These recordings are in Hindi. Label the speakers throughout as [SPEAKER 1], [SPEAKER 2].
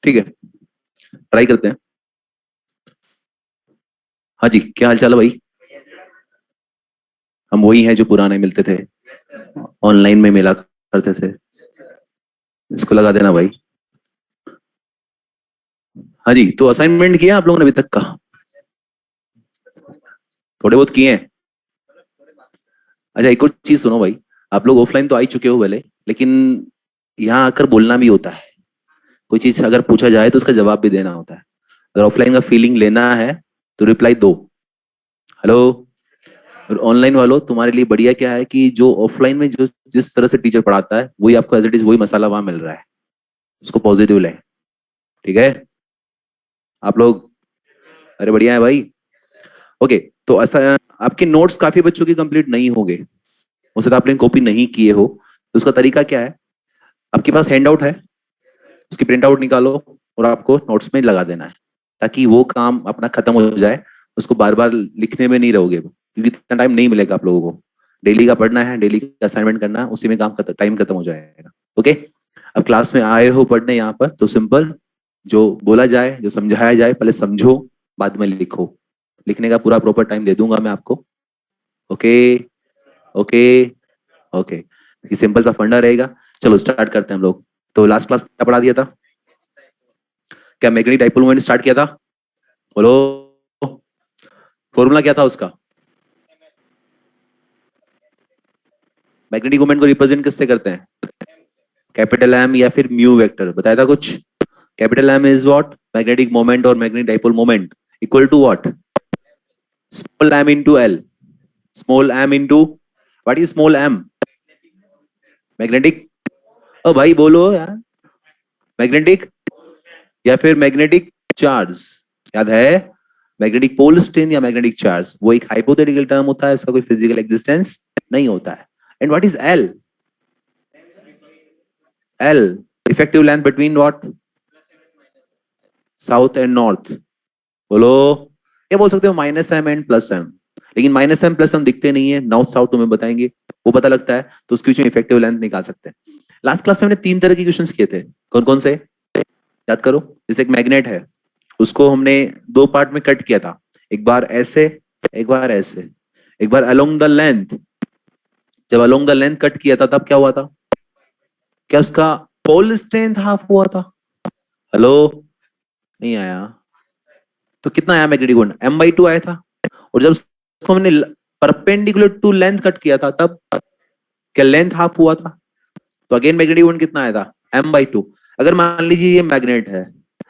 [SPEAKER 1] ठीक है, ट्राई करते हैं। हाँ जी, क्या हाल चाल है भाई? हम वही हैं जो पुराने मिलते थे, ऑनलाइन में मिला करते थे। इसको लगा देना भाई। हाँ जी, तो असाइनमेंट किया आप लोगों ने अभी तक का? थोड़े बहुत किए हैं। अच्छा, एक और चीज सुनो भाई। आप लोग ऑफलाइन तो आ ही चुके हो भले, लेकिन यहाँ आकर बोलना भी होता है। कोई चीज अगर पूछा जाए तो उसका जवाब भी देना होता है। अगर ऑफलाइन का फीलिंग लेना है तो रिप्लाई दो। हेलो। और ऑनलाइन वालों, तुम्हारे लिए बढ़िया क्या है कि जो ऑफलाइन में जो जिस तरह से टीचर पढ़ाता है वही आपको एज इट इज वही मसाला वहां मिल रहा है। उसको पॉजिटिव लें। ठीक है आप लोग? अरे बढ़िया है भाई। ओके। तो ऐसा, आपके नोट्स काफी बच्चों के कंप्लीट नहीं होंगे। हो सकता है आपने कॉपी नहीं किए हो, तो उसका तरीका क्या है? आपके पास हैंड आउट है, उसकी प्रिंट आउट निकालो और आपको नोट्स में लगा देना है, ताकि वो काम अपना खत्म हो जाए। उसको बार बार लिखने में नहीं रहोगे, क्योंकि इतना टाइम नहीं मिलेगा आप लोगों को। डेली का पढ़ना है, डेली का असाइनमेंट करना है, उसी में काम टाइम खत्म हो जाएगा। ओके। अब क्लास में आए हो पढ़ने यहाँ पर, तो सिंपल, जो बोला जाए, जो समझाया जाए, पहले समझो, बाद में लिखो। लिखने का पूरा प्रॉपर टाइम दे दूंगा मैं आपको। ओके। ओके। ओके। ये सिंपल सा फंडा रहेगा। चलो स्टार्ट करते हैं हम लोग। तो लास्ट क्लास क्या पढ़ा दिया था? क्या मैग्नेटिक डाइपोल मोमेंट स्टार्ट किया था? बोलो। फॉर्मूला क्या था उसका? मैग्नेटिक मोमेंट को रिप्रेजेंट किससे करते हैं? कैपिटल एम या फिर म्यू वेक्टर, बताया था कुछ? Capital M is what? Magnetic moment और magnetic dipole moment equal to what? Small M into L. Small M into, what is small M? Magnetic. ओ भाई बोलो यार। मैग्नेटिक या फिर मैग्नेटिक चार्ज? याद है? मैग्नेटिक पोल स्ट्रेन या मैग्नेटिक चार्ज, वो एक हाइपोथेटिकल टर्म होता है, उसका कोई फिजिकल एग्जिस्टेंस नहीं होता है। And what is L? L, effective length between what? South and north. बोलो। क्या बोल सकते हो? Minus M and plus M. लेकिन माइनस एम प्लस एम दिखते नहीं है, नॉर्थ साउथ तुम्हें बताएंगे, वो पता लगता है, तो उसके बीच में इफेक्टिव लेंथ निकाल सकते हैं। लास्ट क्लास में हमने 3 तरह के क्वेश्चंस किए थे। कौन कौन से? याद करो। जैसे एक मैग्नेट है, उसको हमने 2 पार्ट में कट किया था। एक बार ऐसे, एक बार ऐसे, एक बार अलोंग द लेंथ। जब अलोंग द लेंथ कट किया था तब क्या हुआ था? क्या उसका पोल स्ट्रेंथ हाफ हुआ था? हेलो। नहीं आया? तो कितना आया मैग्नेटिक मोमेंट? m/2 आया था। और जब उसको हमने परपेंडिकुलर टू लेंथ कट किया था तब क्या लेंथ हाफ हुआ था? तो अगेन मैग्नेटिक मोमेंट कितना आया था? m/2। अगर मान लीजिए ये मैग्नेट है,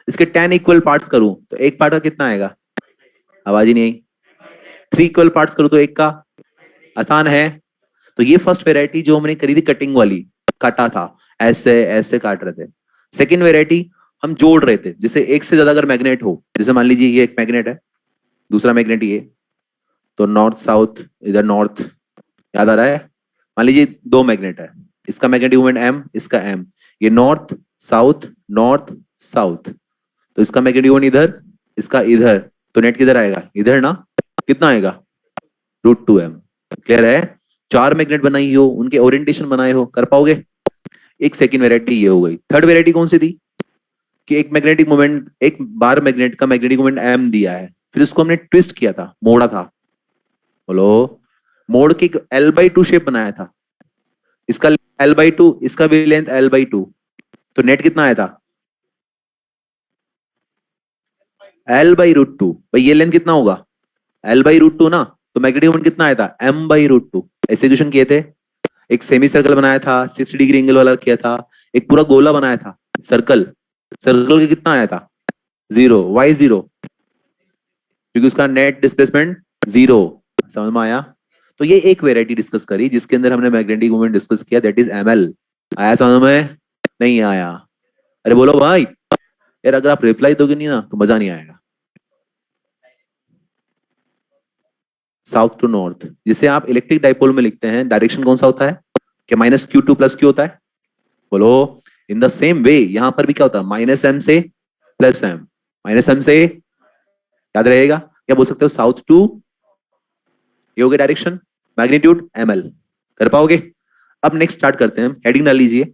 [SPEAKER 1] इसके 10 इक्वल पार्ट्स करूं तो एक पार्ट का कितना आएगा? आवाज ही नहीं आई। 3 इक्वल पार्ट्स करूं तो एक का? आसान है। तो ये फर्स्ट वेराइटी जो हमने करी थी कटिंग वाली, काटा था, ऐसे ऐसे काट रहे थे। सेकेंड वेराइटी, हम जोड़ रहे थे, जैसे एक से ज्यादा अगर मैग्नेट हो, जैसे मान लीजिए ये एक मैग्नेट है, दूसरा मैग्नेट ये, तो नॉर्थ साउथ, इधर नॉर्थ, याद आ रहा है? मान लीजिए 2 मैग्नेट है, इसका मैग्नेटिक मोमेंट एम, इसका एम, ये नॉर्थ साउथ नॉर्थ साउथ, तो इसका मैग्नेटिक मोमेंट इधर, इसका इधर, तो नेट किधर आएगा? इधर ना। कितना आएगा? √2m। क्लियर है? 4 मैग्नेट बनाई हो, उनके ओरिएंटेशन बनाए हो, कर पाओगे? एक सेकेंड वेराइटी ये हो गई। थर्ड वेराइटी कौन सी थी? कि एक मैग्नेटिक मोमेंट, एक बार मैग्नेट का मैग्नेटिक मोमेंट एम दिया है, फिर उसको हमने ट्विस्ट किया था, मोड़ा था। बोलो। मोड़ के L/2 शेप बनाया था। इसका L/2, इसका भी लेंथ L/2, तो नेट कितना आया था? L/√2। भाई ये लेंथ कितना होगा? L/√2 ना। तो मैग्नेटिक मोमेंट कितना आया था? M/√2। ऐसे क्वेश्चन किए थे। एक सेमी सर्कल बनाया था, 60 डिग्री एंगल वाला किया था। एक पूरा गोला बनाया था, सर्कल। सर्कल का कितना आया था? 0। वाई 0? क्योंकि उसका नेट डिस्प्लेसमेंट 0। समझ में आया? तो ये एक वेराइटी डिस्कस करी जिसके अंदर हमने मैग्नेटिक मोमेंट डिस्कस किया, दैट इज ML। आया समझ में? नहीं आया? अरे बोलो भाई। यार अगर आप रिप्लाई दोगे नहीं ना तो मजा नहीं आएगा। साउथ टू नॉर्थ, जिसे आप इलेक्ट्रिक डाइपोल में लिखते हैं, डायरेक्शन कौन सा होता है? क्या -q2 + q होता है? बोलो। इन द सेम वे यहां पर भी क्या होता है? -m से +m, -m से, याद रहेगा? क्या बोल सकते हो? साउथ टू, ये हो गया डायरेक्शन, मैग्नीट्यूड ML। कर पाओगे? अब नेक्स्ट स्टार्ट करते हैं, हेडिंग डाल लीजिए।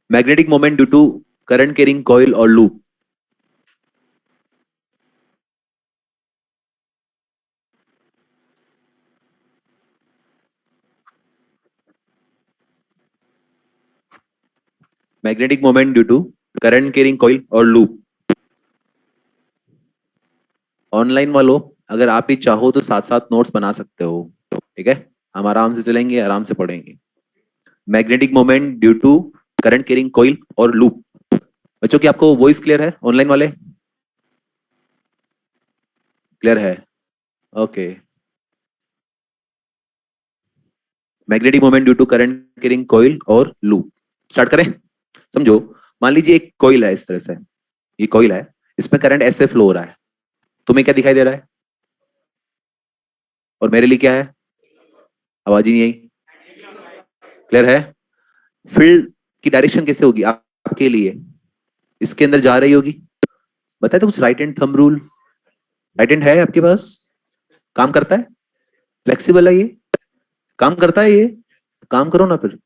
[SPEAKER 1] Magnetic moment due to current carrying coil और loop. Magnetic moment due to current carrying coil और लूप। ऑनलाइन वालों, अगर आप ही चाहो तो साथ साथ नोट्स बना सकते हो, ठीक है? हम आराम से चलेंगे, आराम से पढ़ेंगे। Magnetic moment due to current carrying coil और लूप। बच्चों की आपको वॉइस क्लियर है? ऑनलाइन वाले क्लियर है? Okay. Magnetic moment due to current carrying coil और लूप। स्टार्ट करें? समझो, मान लीजिए एक कॉइल है, इस तरह से ये कॉइल है, इसमें करंट ऐसे फ्लो हो रहा है। तुम्हें क्या दिखाई दे रहा है? और मेरे लिए क्या है? आवाज ही नहीं आई। क्लियर है? फील्ड की डायरेक्शन कैसे होगी आपके लिए? इसके अंदर जा रही होगी। बताए तो कुछ right hand thumb rule. Right hand है आपके पास? काम करता है? फ्लेक्सिबल है ये? काम करता है ये? काम करो ना फिर।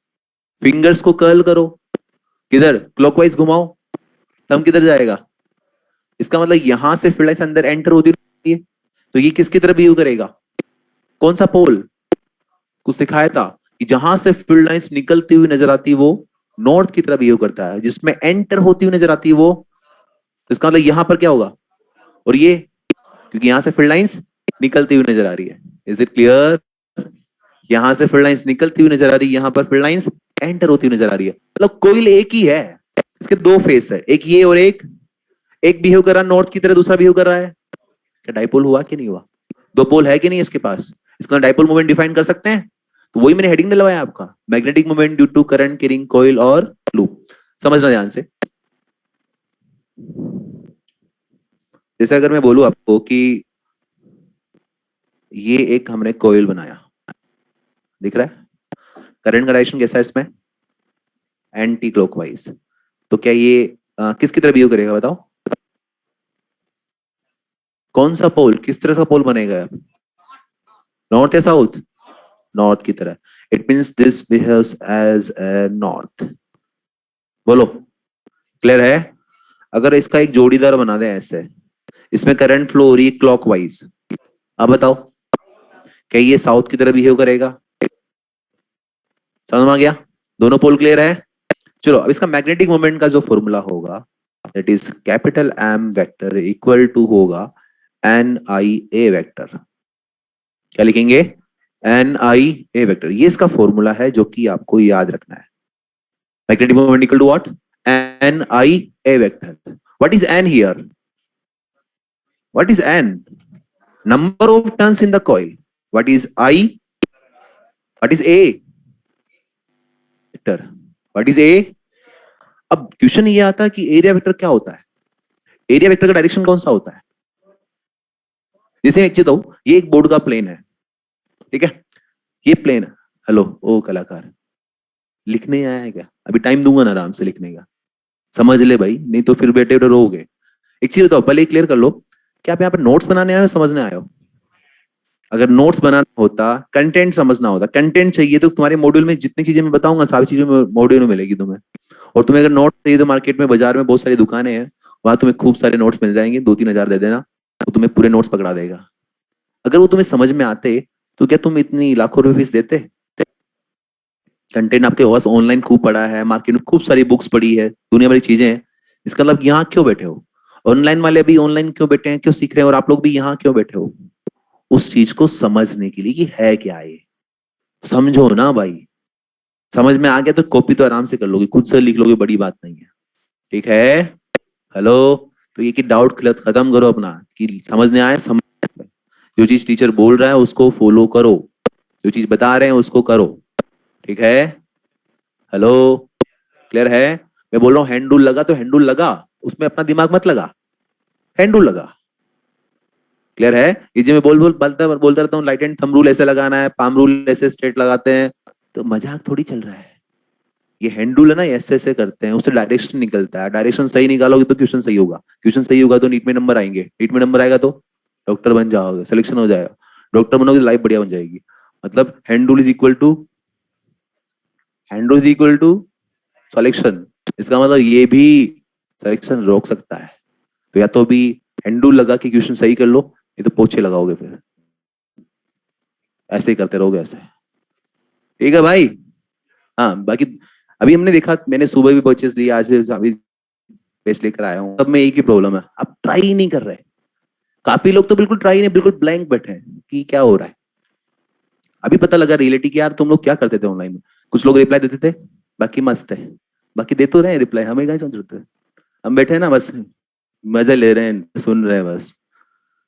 [SPEAKER 1] फिंगर्स को कर्ल करो, किधर? क्लॉकवाइज घुमाओ, थंब किधर जाएगा? इसका मतलब यहां से फील्ड लाइंस अंदर एंटर होती है, तो ये किसकी तरफ बिहेव करेगा? कौन सा पोल? कुछ सिखाया था कि जहां से फील्ड लाइंस निकलती हुई नजर आती है वो नॉर्थ की तरफ बिहेव करता है, जिसमें एंटर होती हुई नजर आती है वो, तो इसका मतलब यहां पर क्या होगा? और ये, क्योंकि यहां से फील्ड लाइंस निकलती हुई नजर आ रही है। Is it clear? यहां से फील्ड लाइंस निकलती हुई नजर आ रही है, यहां पर फील्ड लाइंस एंटर होती हुई नजर आ रही है। मतलब कोइल एक ही है, इसके दो फेस है, एक ये और एक। एक बिहेव कर रहा है नॉर्थ की तरह, दूसरा बिहेव कर रहा है। क्या डाइपोल हुआ कि नहीं हुआ? दो पोल है कि नहीं इसके पास? इसका डाइपोल मोमेंट डिफाइन कर सकते हैं? तो वही मैंने हेडिंग डलवाया आपका, magnetic moment due to current carrying coil और लूप। समझना ध्यान से। जैसे अगर मैं बोलूं आपको कि ये एक हमने कॉइल बनाया, दिख रहा है? करंट का डायरेक्शन कैसा है इसमें? Anti clockwise. तो क्या ये किसकी तरह बिहेव करेगा बताओ? कौन सा पोल, किस तरह का पोल बनेगा? नॉर्थ या साउथ? नॉर्थ की तरह। It means this behaves as a north. बोलो, क्लियर है? अगर इसका एक जोड़ीदार बना दें ऐसे, इसमें करंट फ्लो हो रही है क्लॉकवाइज, अब बताओ क्या ये साउथ की तरह बिहेव करेगा? समझ में आ गया? दोनों पोल क्लियर है? चलो, अब इसका मैग्नेटिक मोमेंट का जो फॉर्मूला होगा, that is capital M vector equal to होगा एन आई ए वेक्टर। क्या लिखेंगे? N I A vector. ये इसका फॉर्मूला है जो कि आपको याद रखना है। Magnetic moment equal to what? N I A vector. What is N here? What is N? Number of turns in the coil. What is I? What is A vector? What is A? अब क्वेश्चन ये आता है कि एरिया वेक्टर क्या होता है? एरिया वेक्टर का डायरेक्शन कौन सा होता है? जैसे एक चीज हो, ये एक बोर्ड का प्लेन है, ठीक है? ये प्लेन है। हेलो ओ कलाकार, लिखने आया है क्या? अभी टाइम दूंगा ना आराम से लिखने का, समझ ले भाई, नहीं तो फिर बेटे रोओगे। एक चीज बताओ, पहले क्लियर कर लो, क्या आप यहाँ पे नोट्स बनाने आए हो, समझने आए हो? अगर नोट्स बनाना होता, कंटेंट समझना होता, कंटेंट चाहिए तो तुम्हारे मॉड्यूल में जितनी चीजें मैं बताऊंगा सारी चीजें मॉड्यूल में मिलेगी तुम्हें। और तुम्हें अगर नोट्स चाहिए तो मार्केट में, बाजार में बहुत सारी दुकानें हैं, वहां तुम्हें खूब सारे नोट्स मिल जाएंगे। 2-3 हजार दे देना, वो तुम्हें पूरे नोट्स पकड़ा देगा। अगर वो तुम्हें समझ में आते तो क्या तुम इतनी लाखों रुपए फीस देते? कंटेंट आपके पास ऑनलाइन खूब पड़ा है, मार्केट में खूब सारी बुक्स पड़ी है, दुनिया भरी चीजें हैं। इसका मतलब यहाँ क्यों बैठे हो? ऑनलाइन वाले भी ऑनलाइन क्यों बैठे हैं, क्यों सीख रहे हैं, और आप लोग भी यहाँ क्यों बैठे हो? उस चीज को समझने के लिए कि है क्या ये। समझो ना भाई। समझ में आ गया तो कॉपी तो आराम से कर लोगे, खुद से लिख लोगे, बड़ी बात नहीं है, ठीक है? हेलो। तो ये कि डाउट खत्म करो अपना, कि समझने आए समझ। जो चीज टीचर बोल रहा है उसको फॉलो करो, जो चीज बता रहे हैं उसको करो, ठीक है? हेलो, क्लियर है? मैं बोल रहा हूँ हैंडूल लगा तो हैंडूल लगा, उसमें अपना दिमाग मत लगा, हैंडूल लगा। क्लियर है? ये जो मैं बोलता रहता हूँ, लाइट एंड थंब रूल ऐसे लगाना है, पाम रूल ऐसे स्ट्रेट लगाते हैं, तो मजाक थोड़ी चल रहा है। ये हैंडूल है ना, ऐसे ऐसे करते हैं, उससे डायरेक्शन निकलता है। डायरेक्शन सही निकालोगे तो क्वेश्चन सही होगा, क्वेश्चन सही होगा तो नीट में नंबर आएंगे, नीट में नंबर आएगा तो डॉक्टर बन जाओगे, सिलेक्शन हो जाएगा। डॉक्टर बनोगे तो लाइफ बढ़िया बन जाएगी। मतलब हैंडूल इज इक्वल टू सिलेक्शन। इसका मतलब ये भी सिलेक्शन रोक सकता है। तो या तो भी हैंडल लगा के क्वेश्चन सही कर लो, ये तो पोछे लगाओगे, फिर ऐसे ही करते रहोगे ऐसे। ठीक है भाई। हाँ बाकी अभी हमने देखा, मैंने सुबह भी परचेस ली, आज अभी पेस्ट लेकर आया हूँ, सब में एक ही प्रॉब्लम है, आप ट्राई ही नहीं कर रहे। काफी लोग तो बिल्कुल ट्राई नहीं, बिल्कुल ब्लैंक बैठे हैं कि क्या हो रहा है। अभी पता लगा रियलिटी की, यार तुम लोग क्या करते थे ऑनलाइन में, कुछ लोग रिप्लाई देते थे, बाकी मस्त है, बाकी दे तो रहे रिप्लाई, हमें क्या जरूरत है, हम बैठे हैं ना बस मजे ले रहे हैं, सुन रहे हैं बस,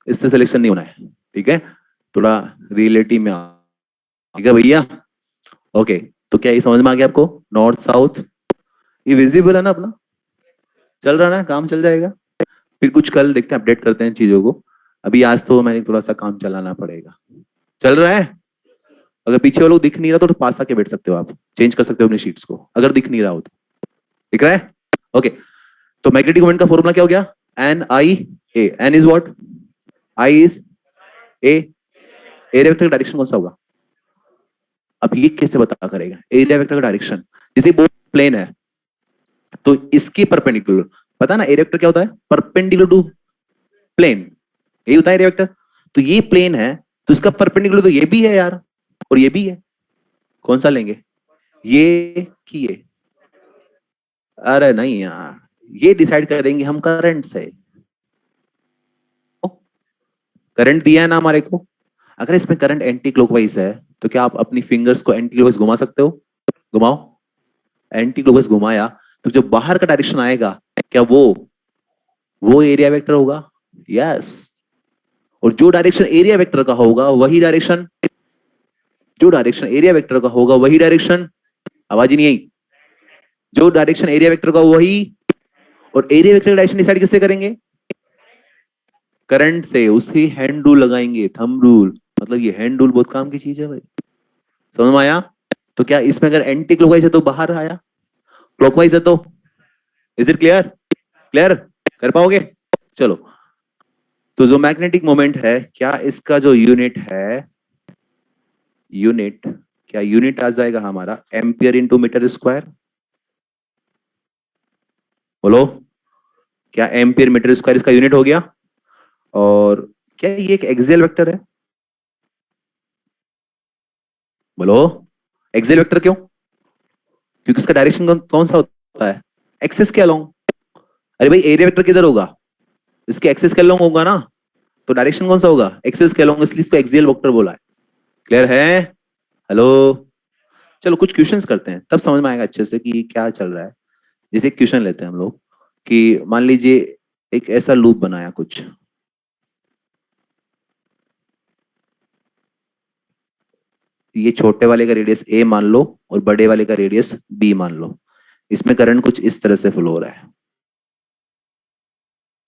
[SPEAKER 1] इससे सिलेक्शन नहीं होना है। ठीक है, थोड़ा रियलिटी में आओ। ठीक है भैया, ओके। तो क्या ये समझ में आ गया आपको, नॉर्थ साउथ ये विजिबल है ना अपना, चल रहा है ना, काम चल जाएगा। फिर कुछ कल देखते हैं, अपडेट करते हैं चीजों को। अभी आज तो मैंने थोड़ा सा काम चलाना पड़ेगा। चल रहा है, अगर पीछे वालों को दिख नहीं रहा तो पास आके बैठ सकते हो, आप चेंज कर सकते हो अपनी शीट्स को, अगर दिख नहीं रहा हो तो। दिख रहा है, ओके। तो मैग्नेटिक मोमेंट का फॉर्मूला क्या हो गया, N I A, N is what, I is A, area vector का डायरेक्शन कौन सा होगा। अब ये कैसे बता करेगा एरिया वेक्टर का डायरेक्शन, जैसे बोर्ड प्लेन है तो इसके परपेंडिकुलर, पता ना एरिया वेक्टर क्या होता है, परपेंडिकुलर टू प्लेन, यही होता है एरिया वेक्टर। तो ये प्लेन है तो इसका परपेंडिकुलर तो ये भी है यार, और ये भी है, कौन सा लेंगे, ये कि ये। अरे नहीं यार, ये डिसाइड करेंगे हम करंट से। करंट दिया है ना हमारे को, अगर इसमें करंट एंटी क्लॉकवाइज है तो क्या आप अपनी फिंगर्स को एंटी क्लॉकवाइज घुमा सकते हो, घुमाओ, एंटी क्लॉकवाइज घुमाया तो जो बाहर का डायरेक्शन आएगा क्या वो एरिया वेक्टर होगा, यस। और जो डायरेक्शन एरिया वेक्टर का होगा वही डायरेक्शन, जो डायरेक्शन एरिया वेक्टर का होगा वही डायरेक्शन, आवाज ही नहीं आई, जो डायरेक्शन एरिया वेक्टर का वही, और एरिया वेक्टर का डायरेक्शन डिसाइड किससे करेंगे, करंट से, उसकी हैंड रूल लगाएंगे, थंब रूल, मतलब ये हैंड रूल बहुत काम की चीज है भाई, समझ में आया। तो क्या इसमें अगर एंटी क्लॉकवाइज है तो बाहर आया, क्लॉकवाइज है तो, इज इट क्लियर, क्लियर कर पाओगे। चलो, तो जो मैग्नेटिक मोमेंट है, क्या इसका जो यूनिट है, यूनिट, क्या यूनिट आ जाएगा हमारा एम्पियर इंटू मीटर स्क्वायर, बोलो, क्या एम्पियर मीटर स्क्वायर इसका यूनिट हो गया। और क्या ये एक एक्सियल वेक्टर है, बोलो, एक्सियल वेक्टर क्यों, क्योंकि इसका डायरेक्शन कौन सा होता है, एक्सिस के अलोंग। अरे भाई एरिया वेक्टर किधर होगा, इसके एक्सिस के अलोंग होगा ना, तो डायरेक्शन कौन सा होगा, एक्सिस के अलोंग, इसलिए इसको एक्सियल वेक्टर बोला है। क्लियर है, हेलो। चलो कुछ क्वेश्चंस करते हैं, तब समझ में आएगा अच्छे से कि क्या चल रहा है। जैसे क्वेश्चन लेते हैं हम लोग कि मान लीजिए एक ऐसा लूप बनाया कुछ, ये छोटे वाले का रेडियस ए मान लो और बड़े वाले का रेडियस बी मान लो, इसमें करंट कुछ इस तरह से फ्लो हो रहा है।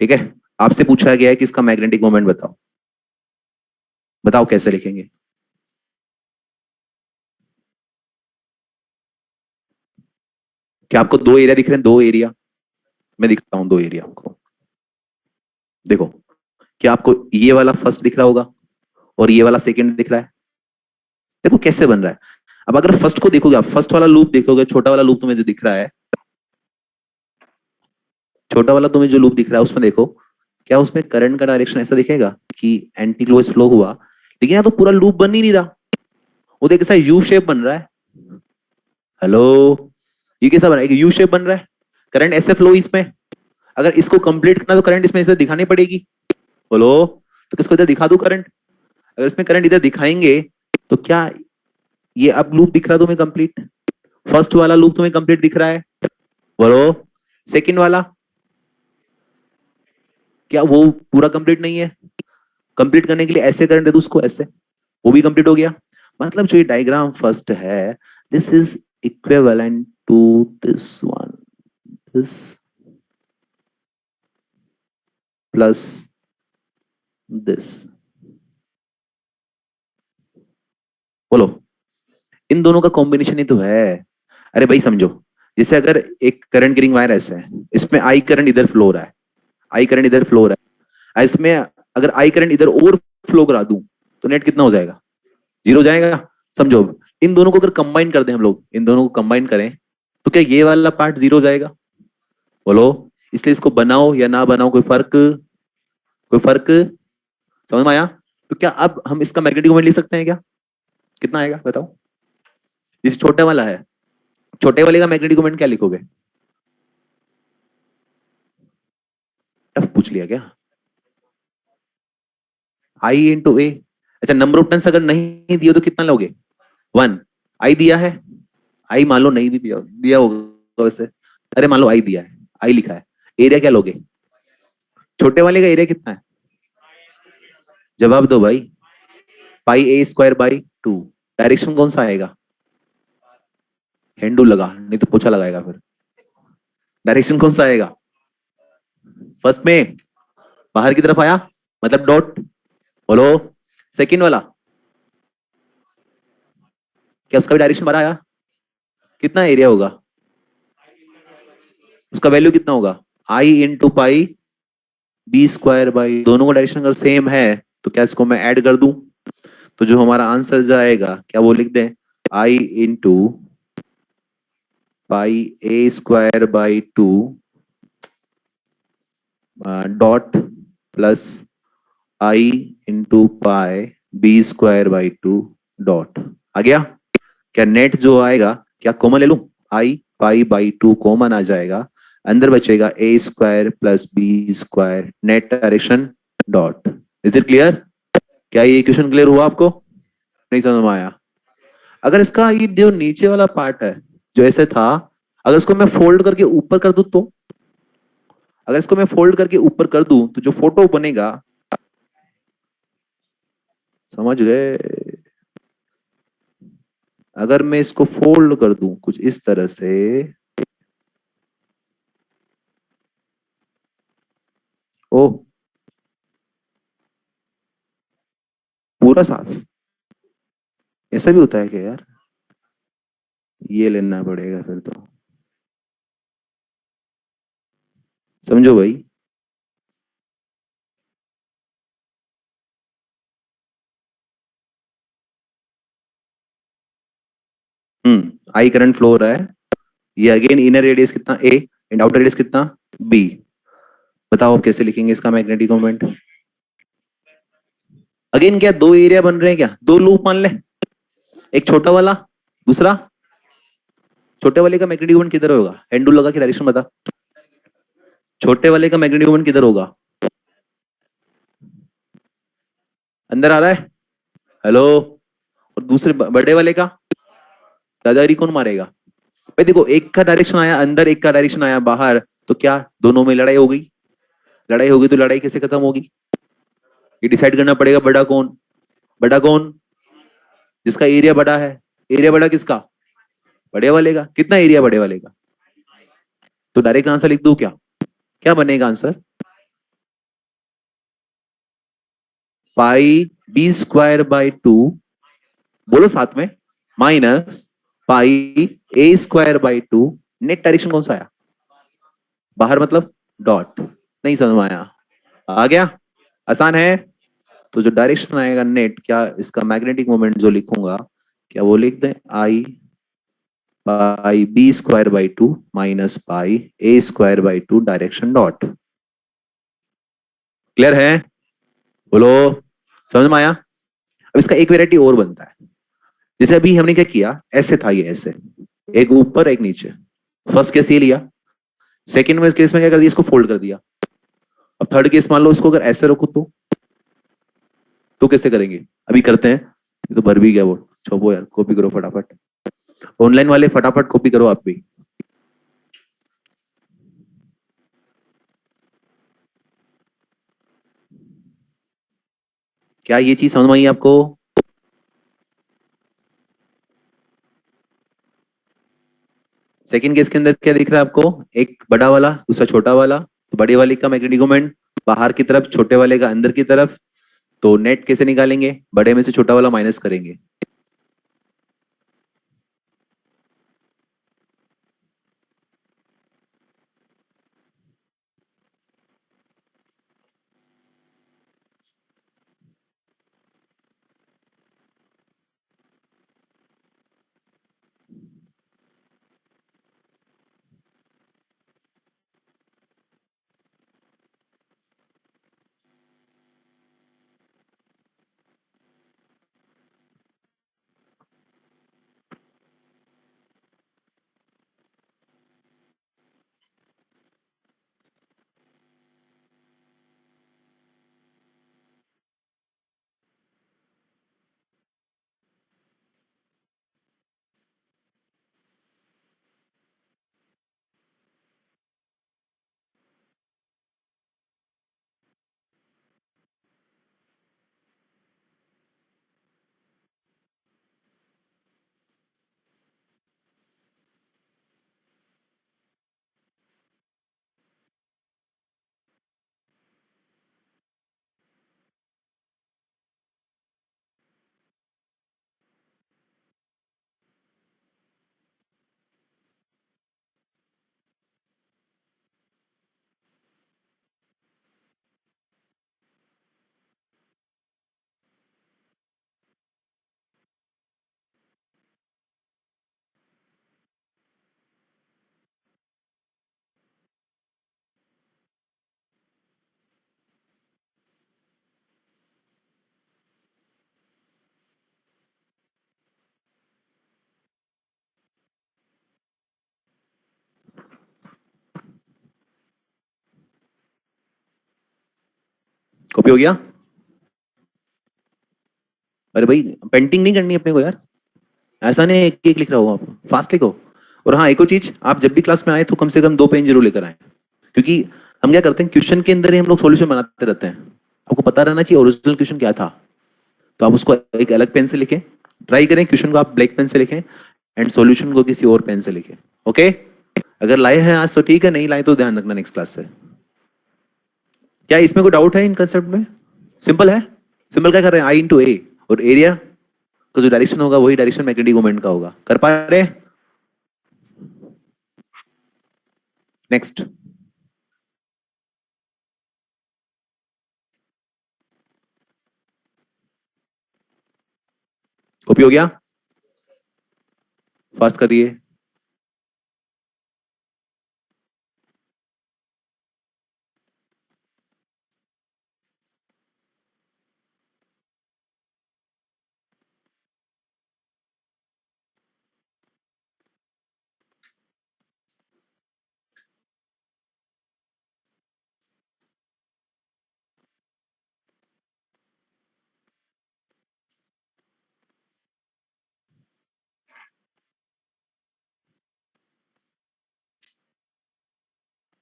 [SPEAKER 1] ठीक है, आपसे पूछा गया है कि इसका मैग्नेटिक मोमेंट बताओ, बताओ कैसे लिखेंगे। क्या आपको दो एरिया दिख रहे हैं, दो एरिया, मैं दिखाता हूं दो एरिया आपको, देखो, क्या आपको ये वाला फर्स्ट दिख रहा होगा और ये वाला सेकंड दिख रहा है, देखो कैसे बन रहा है। अब अगर फर्स्ट को देखोगे, आप फर्स्ट वाला लूप देखोगे, छोटा वाला लूप तुम्हें जो दिख रहा है, छोटा वाला तुम्हें जो लूप दिख रहा है उसमें देखो, क्या उसमें करंट का डायरेक्शन ऐसा दिखेगा कि एंटी क्लॉकवाइज फ्लो हुआ, लेकिन यहाँ तो पूरा लूप बन ही नहीं रहा, वो देखो कैसा यू शेप बन रहा है, हेलो, ये कैसा बन रहा है, यू शेप बन रहा है, करंट ऐसे फ्लो इसमें, अगर इसको कंप्लीट करना तो करंट इसमें ऐसे दिखानी पड़ेगी, बोलो, तो किसको इधर दिखा दूं करंट, अगर इसमें करंट इधर दिखाएंगे तो क्या ये अब लूप दिख रहा है तुम्हें कंप्लीट, फर्स्ट वाला लूप तुम्हें कंप्लीट दिख रहा है, बोलो, सेकंड वाला क्या वो पूरा कंप्लीट नहीं है, कंप्लीट करने के लिए ऐसे करंट दे दो उसको ऐसे, वो भी कंप्लीट हो गया। मतलब जो ये डायग्राम फर्स्ट है, this is equivalent to this one, this plus this, बोलो, इन दोनों का कॉम्बिनेशन ही तो है। अरे भाई समझो, जैसे अगर एक करंट गिरिंग वायर ऐसे है, इसमें आई करंट इधर फ्लो हो रहा है, आई करंट इधर फ्लो हो रहा है, इसमें अगर आई करंट इधर और फ्लो करा दूं तो नेट कितना हो जाएगा, जीरो जाएगा। समझो, इन दोनों को अगर कंबाइन कर दें हम लोग, इन दोनों को कंबाइन करें तो क्या ये वाला पार्ट जीरो जाएगा, बोलो। इसलिए इसको बनाओ या ना बनाओ कोई फर्क समझ में आया? तो क्या अब हम इसका मैग्नेटिक मोमेंट लिख सकते हैं क्या? कितना आएगा बताओ? जिस छोटे वाला है, छोटे वाले का मैग्नेटिक मोमेंट क्या लिखोगे? टफ पूछ लिया क्या? आई इंटू ए। अच्छा, नंबर ऑफ टर्न्स अगर नहीं दिए तो कितना लोगे? 1। आई दिया है, आई मान लो नहीं भी दिया दिया होगा वैसे। अरे मान लो आई दिया है, आई लिखा है। एरिया क्या लोगे? छोटे वाले का एरिया कितना है? जवाब दो भाई। पाई ए स्क्वायर बाई 2। डायरेक्शन कौन सा आएगा? हैंडू लगा, नहीं तो पोछा लगाएगा फिर। डायरेक्शन कौन सा आएगा? फर्स्ट में बाहर की तरफ आया, मतलब डॉट। बोलो। सेकंड वाला, क्या उसका भी डायरेक्शन बाहर आया? कितना एरिया होगा? उसका वैल्यू कितना होगा? I into pi B square by, दोनों का डायरेक्शन अगर सेम है तो क्या इसको मैं ऐड कर दूं? तो जो हमारा आंसर जाएगा क्या वो लिख दें? I into pi A square by 2 dot plus I into pi B square by 2 dot. आ गया? क्या नेट जो आएगा, क्या कॉमन ले लूं? आई पाई बाई 2 कॉमन आ जाएगा, अंदर बचेगा A square plus B square net direction dot. Is it clear? क्या ये इक्वेशन क्लियर हुआ आपको? नहीं समझ में आया? अगर इसका ये जो नीचे वाला पार्ट है जो ऐसे था, अगर इसको मैं फोल्ड करके ऊपर कर दूं तो, अगर इसको मैं फोल्ड करके ऊपर कर दूं तो जो फोटो बनेगा, समझ गए? अगर मैं इसको फोल्ड कर दूं कुछ इस तरह से, ओ पूरा साफ, ऐसा भी होता है क्या यार? ये लेना पड़ेगा फिर तो। समझो भाई। आई करंट फ्लो हो रहा है। ये अगेन इनर रेडियस कितना ए एंड आउटर रेडियस कितना बी। बताओ आप कैसे लिखेंगे इसका मैग्नेटिक मोमेंट? अगेन क्या दो एरिया बन रहे हैं क्या? दो लूप मान ले, एक छोटा वाला, दूसरा। छोटे वाले का मैग्नेटिक मोमेंट किधर होगा? हैंडल लगा के डायरेक्शन बता। छोटे वाले का मैग्नेटिक मोमेंट किधर होगा? अंदर आ रहा है? हेलो। और दूसरे बड़े वाले का दादागिरी कौन मारेगा? भाई देखो, एक का डायरेक्शन आया अंदर, एक का डायरेक्शन आया बाहर, तो क्या दोनों में लड़ाई हो गई? लड़ाई होगी तो लड़ाई कैसे खत्म होगी? ये डिसाइड करना पड़ेगा, बड़ा कौन? बड़ा कौन? जिसका एरिया बड़ा है। एरिया बड़ा किसका? बड़े वाले का। कितना एरिया बड़े वाले का? तो डायरेक्ट आंसर लिख दूं क्या? क्या बनेगा answer? Pi B square by 2, बोलो साथ में, minus pi A square by 2। Net direction कौन सा आया? बाहर मतलब डॉट। नहीं समझ में आया? आ गया? आसान है। तो जो डायरेक्शन आएगा नेट, क्या इसका मैग्नेटिक मोमेंट जो लिखूंगा, क्या वो लिख दें? I by B square by 2 minus pi A square by 2 direction dot. Clear है? बोलो। समझ में आया? अब इसका एक वेराइटी और बनता है। जैसे अभी हमने क्या किया, ऐसे था ये ऐसे, एक ऊपर एक नीचे। फर्स्ट केस ये लिया। सेकंड में केस में क्या कर दिया, इसको फोल्ड कर दिया। अब थर्ड केस मान लो इसको अगर ऐसे रखो तो कैसे करेंगे? अभी करते हैं। ये तो भर भी गया वो। छोपो यार, कॉपी करो फटाफट। ऑनलाइन वाले फटाफट कॉपी करो आप भी। क्या ये चीज समझ में आई आपको? सेकंड केस के अंदर क्या दिख रहा है आपको? एक बड़ा वाला, दूसरा छोटा वाला। तो बड़े वाले का मैग्नेटिक मोमेंट बाहर की तरफ, छोटे वाले का अंदर की तरफ। तो नेट कैसे निकालेंगे? बड़े में से छोटा वाला माइनस करेंगे। कॉपी हो गया? अरे भाई पेंटिंग नहीं करनी अपने को यार, ऐसा नहीं एक एक लिख रहा हो, आप फास्ट लिखो। और हाँ एक और चीज, आप जब भी क्लास में आए तो कम से कम 2 पेन जरूर लेकर आए, क्योंकि हम क्या करते हैं क्वेश्चन के अंदर ही हम लोग सॉल्यूशन बनाते रहते हैं। आपको पता रहना चाहिए ओरिजिनल क्वेश्चन क्या था, तो आप उसको एक अलग पेन से लिखें। ट्राई करें क्वेश्चन को आप ब्लैक पेन से लिखें एंड सॉल्यूशन को किसी और पेन से लिखें। ओके, अगर लाए हैं आज तो ठीक है, नहीं लाए तो ध्यान रखना नेक्स्ट क्लास से। क्या इसमें कोई डाउट है इन कंसेप्ट में? सिंपल है। सिंपल क्या कर रहे हैं, आई इंटू ए, और एरिया का जो डायरेक्शन होगा वही डायरेक्शन मैग्नेटिक मोमेंट का होगा। कर पा रहे? नेक्स्ट। कॉपी हो गया? फास्ट करिए।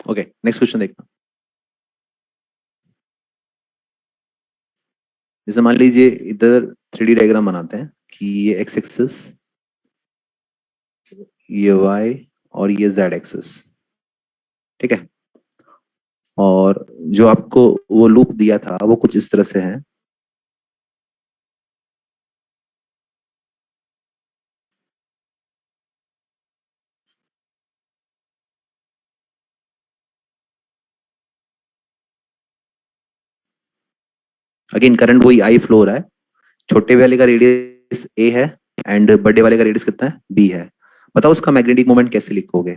[SPEAKER 1] ओके नेक्स्ट क्वेश्चन देखना। जैसे मान लीजिए इधर 3D डायग्राम बनाते हैं कि ये एक्स एक्सिस, ये वाई, और ये जेड एक्सिस, ठीक है। और जो आपको वो लूप दिया था वो कुछ इस तरह से है। अगेन करंट वही आई फ्लो हो रहा है, छोटे वाले का रेडियस ए है एंड बड़े वाले का रेडियस कितना है, बी है। बताओ उसका मैग्नेटिक मोमेंट कैसे लिखोगे?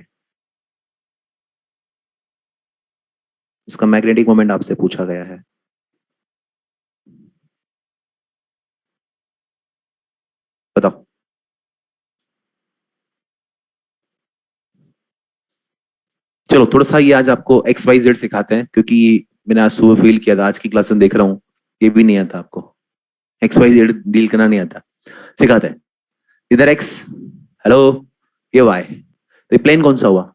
[SPEAKER 1] इसका मैग्नेटिक मोमेंट आपसे पूछा गया है। बताओ। चलो थोड़ा सा ये आज आपको एक्स वाई जेड सिखाते हैं, क्योंकि मैंने आज सुबह फील किया था, आज की क्लास में देख रहा हूँ ये भी नहीं आता आपको, एक्स वाई जेड डील करना नहीं आता। सिखाते हैं। इधर एक्स, हेलो, ये वाई, तो ये प्लेन कौन सा हुआ?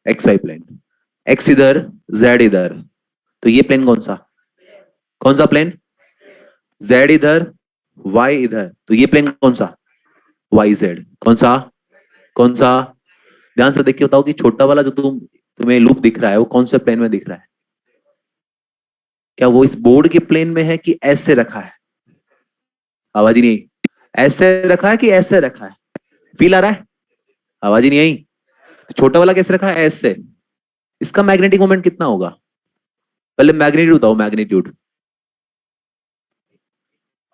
[SPEAKER 1] X Y plane. एक्स इधर, जेड इधर, तो ये प्लेन कौन सा? कौन सा प्लेन? जेड इधर, वाई इधर, तो ये प्लेन कौन सा? Y Z. कौन सा? कौन सा? ध्यान से देख के बताओ कि छोटा वाला जो तुम्हें लूप दिख रहा है वो कौन से प्लेन में दिख रहा है? क्या वो इस बोर्ड के प्लेन में है कि ऐसे रखा है? आवाज ही नहीं। ऐसे रखा है कि ऐसे रखा है? फील आ रहा है? आवाज ही नहीं आई। तो छोटा वाला कैसे रखा है? ऐसे। इसका मैग्नेटिक मोमेंट कितना होगा? पहले मैग्नीट्यूड बताओ, मैग्नीट्यूड।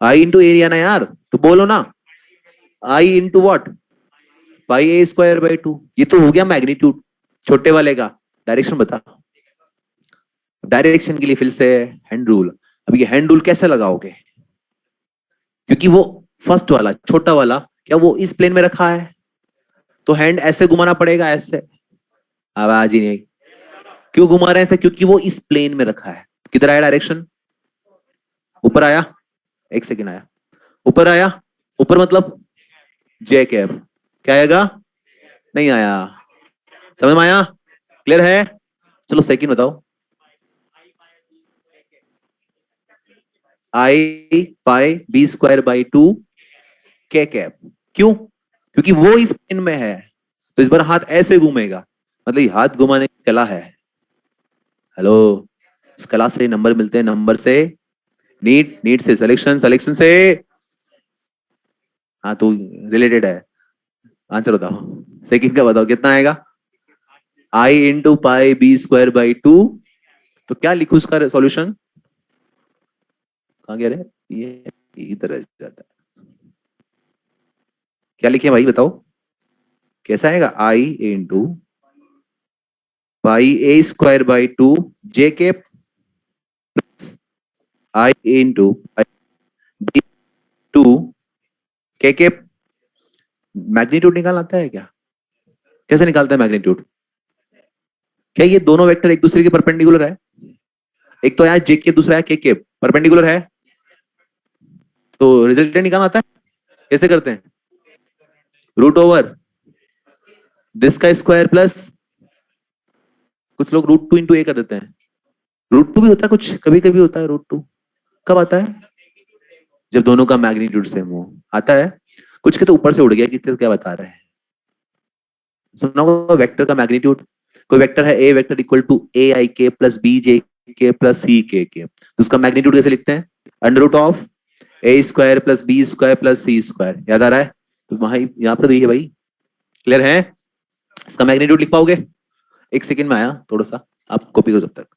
[SPEAKER 1] आई इंटू एरिया ना यार, तो बोलो ना। I into what? Pi A square by 2। ये तो हो गया मैग्नीट्यूड छोटे वाले का। डायरेक्शन बता। डायरेक्शन के लिए फिर से हैंड रूल। अब ये हैंड रूल कैसे लगाओगे? क्योंकि वो फर्स्ट वाला छोटा वाला क्या वो इस प्लेन में रखा है, तो हैंड ऐसे घुमाना पड़ेगा, ऐसे। आवाज ही नहीं। क्यों घुमा रहे हैं ऐसे? क्योंकि वो इस प्लेन में रखा है। किधर आया डायरेक्शन? ऊपर आया। एक सेकेंड, आया ऊपर आया। ऊपर मतलब जे कैप। क्या आएगा? नहीं आया। समझ में आया? क्लियर है? चलो सेकंड बताओ। आई पाई बी स्क्वायर बाई 2 के कैप। क्यों? क्योंकि वो इस प्लेन में है, तो इस बार हाथ ऐसे घूमेगा, मतलब ये हाथ घुमाने की कला है। हेलो, इस कला से नंबर मिलते हैं, नंबर से नीट, नीट से सिलेक्शन, सिलेक्शन से हाँ तो रिलेटेड है। आंसर बताओ, सेकंड का बताओ कितना आएगा? I into pi B square by 2। तो क्या लिखू उसका सॉल्यूशन? कहाँ गया रे? ये इधर रह जाता है। क्या लिखे भाई बताओ, कैसा आएगा? I into pi A square by 2 J K plus I into B 2 के मैग्नीट्यूड निकालना आता है क्या? कैसे निकालता है मैग्नीट्यूड? क्या ये दोनों वेक्टर एक दूसरे के परपेंडिकुलर है? एक तो है जे के, दूसरा है के परपेंडिकुलर है, तो रिजल्टेंट निकालना आता है, कैसे करते हैं? रूट ओवर दिस का स्क्वायर प्लस, कुछ लोग रूट टू इंटू ए कर देते हैं। रूट टू भी होता है, कुछ कभी कभी होता है रूट टू। कब आता है? जब दोनों का मैग्नीट्यूड सेम हो आता है। कुछ के तो ऊपर से उड़ गया, किसके क्या बता रहे हैं। सुना होगा वेक्टर का मैग्नीट्यूड। कोई वेक्टर है ए वेक्टर इक्वल टू ए आई के plus B J K plus सी के, तो उसका मैग्नीट्यूड कैसे लिखते हैं? Under root of A square plus B square plus C square. याद आ रहा है? तो वहां यहाँ पर देखिए भाई, क्लियर है? इसका मैग्नीट्यूड लिख पाओगे? एक सेकंड में आया, थोड़ा सा आप कॉपी कर सकते हैं।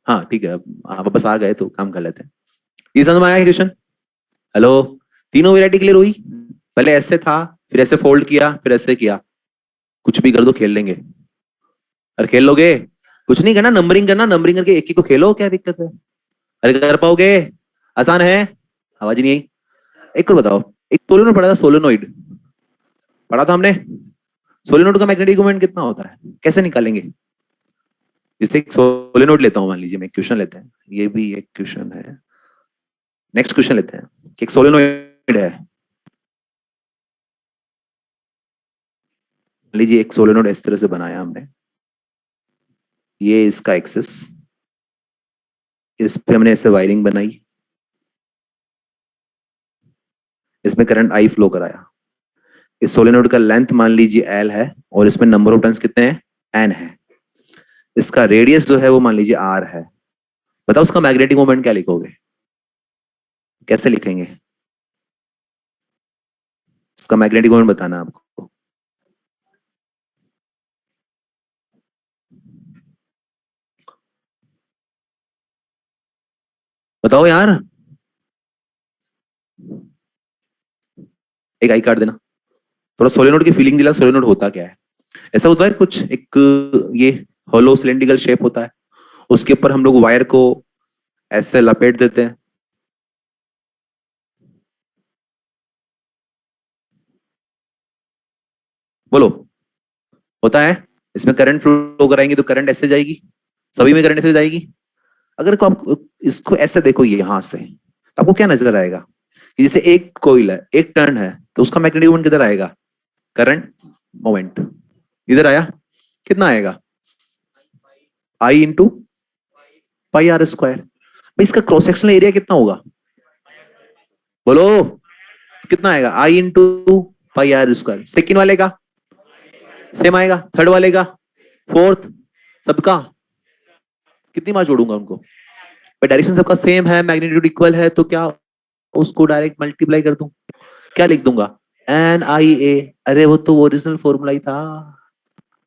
[SPEAKER 1] हाँ ठीक है, आप बस आ गए तो काम कर लेते हैं। ये समझ में आया क्वेश्चन? हेलो, तीनों वैरायटी क्लियर हुई? पहले ऐसे था, फिर ऐसे फोल्ड किया, फिर ऐसे किया। कुछ भी कर दो, खेल लेंगे। अरे खेल लोगे? कुछ नहीं करना, नंबरिंग करना, नंबरिंग करके एक ही को खेलो, क्या दिक्कत है? अरे कर पाओगे? आसान है। आवाज ही नहीं आई। एक और बताओ, एक सोलेनोइड पढ़ा था, सोलेनोइड पढ़ा था हमने। सोलेनोइड का मैग्नेटिक मोमेंट कितना होता है, कैसे निकालेंगे? जैसे एक सोलेनोइड लेता हूं, मान लीजिए मैं क्वेश्चन लेते हैं, ये भी एक क्वेश्चन है। नेक्स्ट क्वेश्चन लेते हैं कि एक सोलेनोइड है। मान लीजिए एक सोलेनोइड इस तरह से बनाया हमने, ये इसका एक्सिस, इस पे हमने ऐसे वायरिंग बनाई, इसमें करंट आई फ्लो कराया। इस सोलेनोइड का लेंथ मान लीजिए एल है, और इसमें नंबर ऑफ टर्न्स कितने हैं? एन है। इसका रेडियस जो है वो मान लीजिए आर है। बताओ उसका मैग्नेटिक मोमेंट क्या लिखोगे, कैसे लिखेंगे? इसका मैग्नेटिक मोमेंट बताना आपको। बताओ यार, एक आई कार्ड देना। थोड़ा सोलेनोइड की फीलिंग दिला, सोलेनोइड होता क्या है? ऐसा होता है कुछ एक, ये होलो सिलेंड्रिकल शेप होता है, उसके ऊपर हम लोग वायर को ऐसे लपेट देते हैं। बोलो, होता है? इसमें करंट फ्लो कराएंगे तो करंट ऐसे जाएगी, सभी में करंट ऐसे जाएगी। अगर को आप इसको ऐसे देखो यहां से, तो आपको क्या नजर आएगा कि जैसे एक कोइल है, एक टर्न है, तो उसका मैग्नेटिक मोमेंट किधर आएगा? करंट मोमेंट इधर आया, कितना आएगा? I into pi R square. इसका क्रॉस सेक्शनल एरिया कितना होगा? बोलो, कितना आएगा? I into pi R square. Second वाले का सेम आएगा, थर्ड वाले का, फोर्थ, सबका कितनी बार जोड़ूंगा उनको? डायरेक्शन सबका सेम है, मैग्नीट्यूड इक्वल है, तो क्या उसको डायरेक्ट मल्टीप्लाई कर दूं? क्या लिख दूंगा? एन आई ए। अरे वो तो ओरिजिनल फॉर्मूला ही था,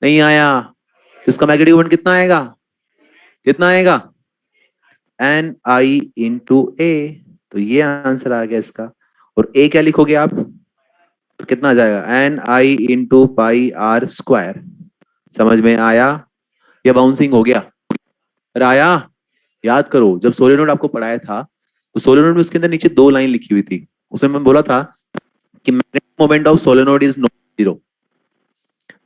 [SPEAKER 1] नहीं आया? तो इसका मैग्नेटिक मोमेंट कितना आएगा? कितना आएगा? एन आई इंटू ए। तो ये आंसर आ गया इसका। और ए क्या लिखोगे आप? तो कितना आ जाएगा? N I into pi R square. समझ में आया? या बाउंसिंग हो गया? अरे आया? याद करो, जब सोलेनोइड आपको पढ़ाया था, तो सोलेनोइड में उसके अंदर नीचे दो लाइन लिखी हुई थी। उसमें मैं बोला था कि magnetic moment of solenoid is non zero.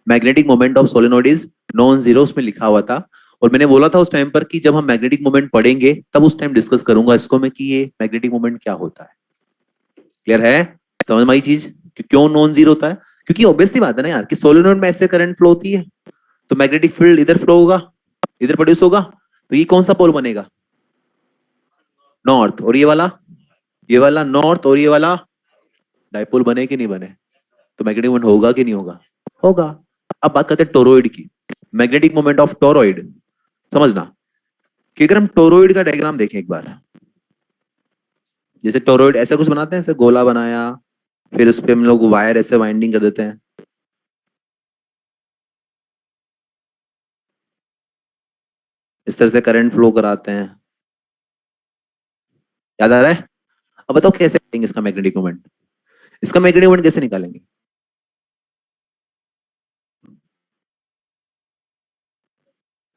[SPEAKER 1] Magnetic moment of solenoid is non zero, उसमें लिखा हुआ था। और मैंने बोला था उस टाइम पर कि जब हम मैग्नेटिक मोमेंट पढ़ेंगे तब उस टाइम डिस्कस करूंगा इसको मैं कि ये मैग्नेटिक मोमेंट क्या होता है। क्लियर है? समझ में आई चीज कि क्यों नॉन जीरो होता है? क्योंकि ऑब्वियसली बात है ना यार कि सोलेनोइड में ऐसे करंट फ्लो होती है, तो मैग्नेटिक फील्ड इधर फ्लो होगा, इधर प्रोड्यूस होगा, तो ये कौन सा पोल बनेगा? नॉर्थ। और ये वाला नॉर्थ, और ये वाला डाइपोल बने कि नहीं बने? तो मैग्नेटिक मोमेंट होगा कि नहीं होगा? होगा। अब बात करते हैं टोरॉइड की। मैग्नेटिक मोमेंट ऑफ टोरॉइड समझना कि अगर हम टोरॉइड का डायग्राम देखें एक बार, जैसे टोरॉइड ऐसा कुछ बनाते हैं, ऐसे गोला बनाया, फिर उस पे हम लोग वायर ऐसे वाइंडिंग कर देते हैं, इस तरह से करंट फ्लो कराते हैं। याद आ रहा है? अब बताओ कैसे करेंगे इसका मैग्नेटिक मोमेंट? इसका मैग्नेटिक मोमेंट कैसे निकालेंगे?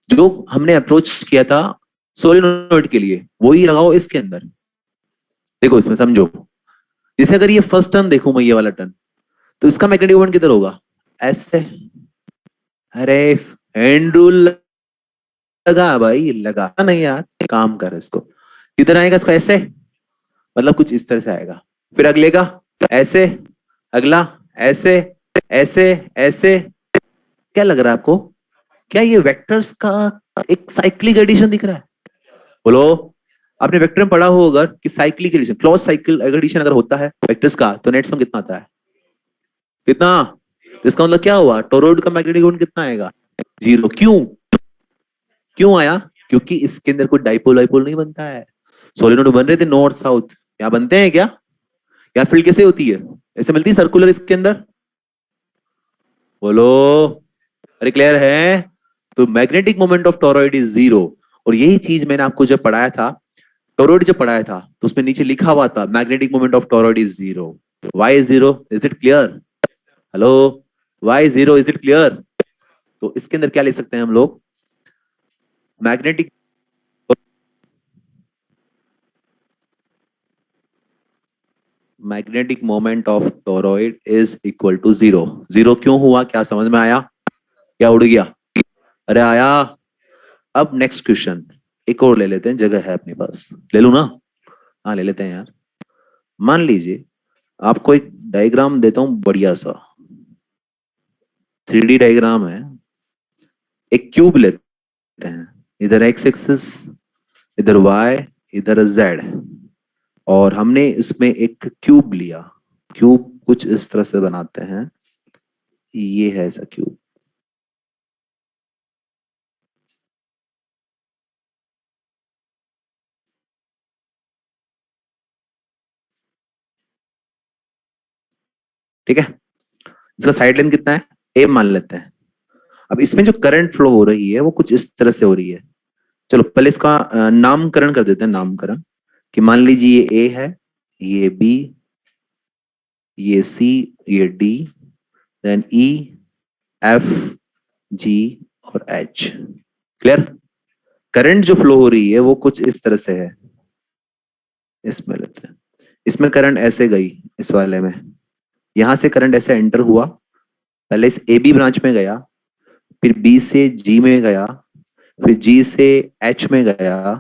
[SPEAKER 1] जो हमने अप्रोच किया था सोलेनोइड के लिए वही लगाओ इसके अंदर। देखो इसमें समझो, जैसे अगर ये फर्स्ट टर्न देखूं मैं, ये वाला टर्न, तो इसका मैग्नेटिक मोमेंट किधर होगा? ऐसे। अरे हैंड रूल लगा भाई, लगा नहीं यार, काम कर इसको। किधर आएगा इसको? ऐसे, मतलब कुछ इस तरह से आएगा। फिर अगले का ऐसे, अगला ऐसे, ऐसे, ऐसे। क्या लग रहा है आपको? क्या ये वेक्टर्स का एक साइक्लिक एडिशन दिख रहा है? बोलो। आपने वेक्टर में पढ़ा हो अगर कि cyclic addition, close cycle addition अगर होता है वेक्टर्स का, तो नेट सम कितना आता है? कितना? तो इसका मतलब क्या हुआ? टोरॉइड का मैग्नेटिक मोमेंट कितना आएगा? 0। क्यों? क्यों आया? क्योंकि इसके अंदर कोई डाइपोल वाइपोल नहीं बनता है। सोलेनोइड बन रहे थे नॉर्थ साउथ, यहाँ बनते हैं क्या? या फील्ड कैसे होती है? ऐसे मिलती है सर्कुलर इसके अंदर? बोलो। अरे क्लियर है? तो magnetic moment of toroid is 0। और यही चीज मैंने आपको जब पढ़ाया था, टोरॉइड जब पढ़ाया था, तो उसमें नीचे लिखा हुआ था magnetic moment of toroid is 0। Why is 0? Is it clear? Hello, why 0? Is it clear? तो इसके अंदर क्या लिख सकते हैं हम लोग? Magnetic magnetic moment of toroid is equal to 0। 0 क्यों हुआ? क्या समझ में आया? क्या उड़ गया? अरे आया। अब नेक्स्ट क्वेश्चन एक और ले लेते हैं, जगह है अपने पास, ले लू ना? हाँ ले लेते हैं यार। मान लीजिए आपको एक डायग्राम देता हूं बढ़िया सा, 3D डायग्राम है। एक क्यूब लेते हैं, इधर एक्स एक्सिस, इधर वाई, इधर जेड। और हमने इसमें एक क्यूब लिया। क्यूब कुछ इस तरह से बनाते हैं, ये है ऐसा क्यूब। ठीक है, इसका साइड लेंथ कितना है? ए मान लेते हैं। अब इसमें जो करंट फ्लो हो रही है वो कुछ इस तरह से हो रही है। चलो पहले इसका नामकरण कर देते हैं, नामकरण। कि मान लीजिए ये ए है, ये बी, ये सी, ये डी, देन ई, एफ, जी और एच। क्लियर? करंट जो फ्लो हो रही है वो कुछ इस तरह से है। इसमें लेते हैं, इसमें करंट ऐसे गई इस वाले में, यहां से करंट ऐसे एंटर हुआ, पहले इस ए बी ब्रांच में गया, फिर बी से जी में गया, फिर जी से एच में गया,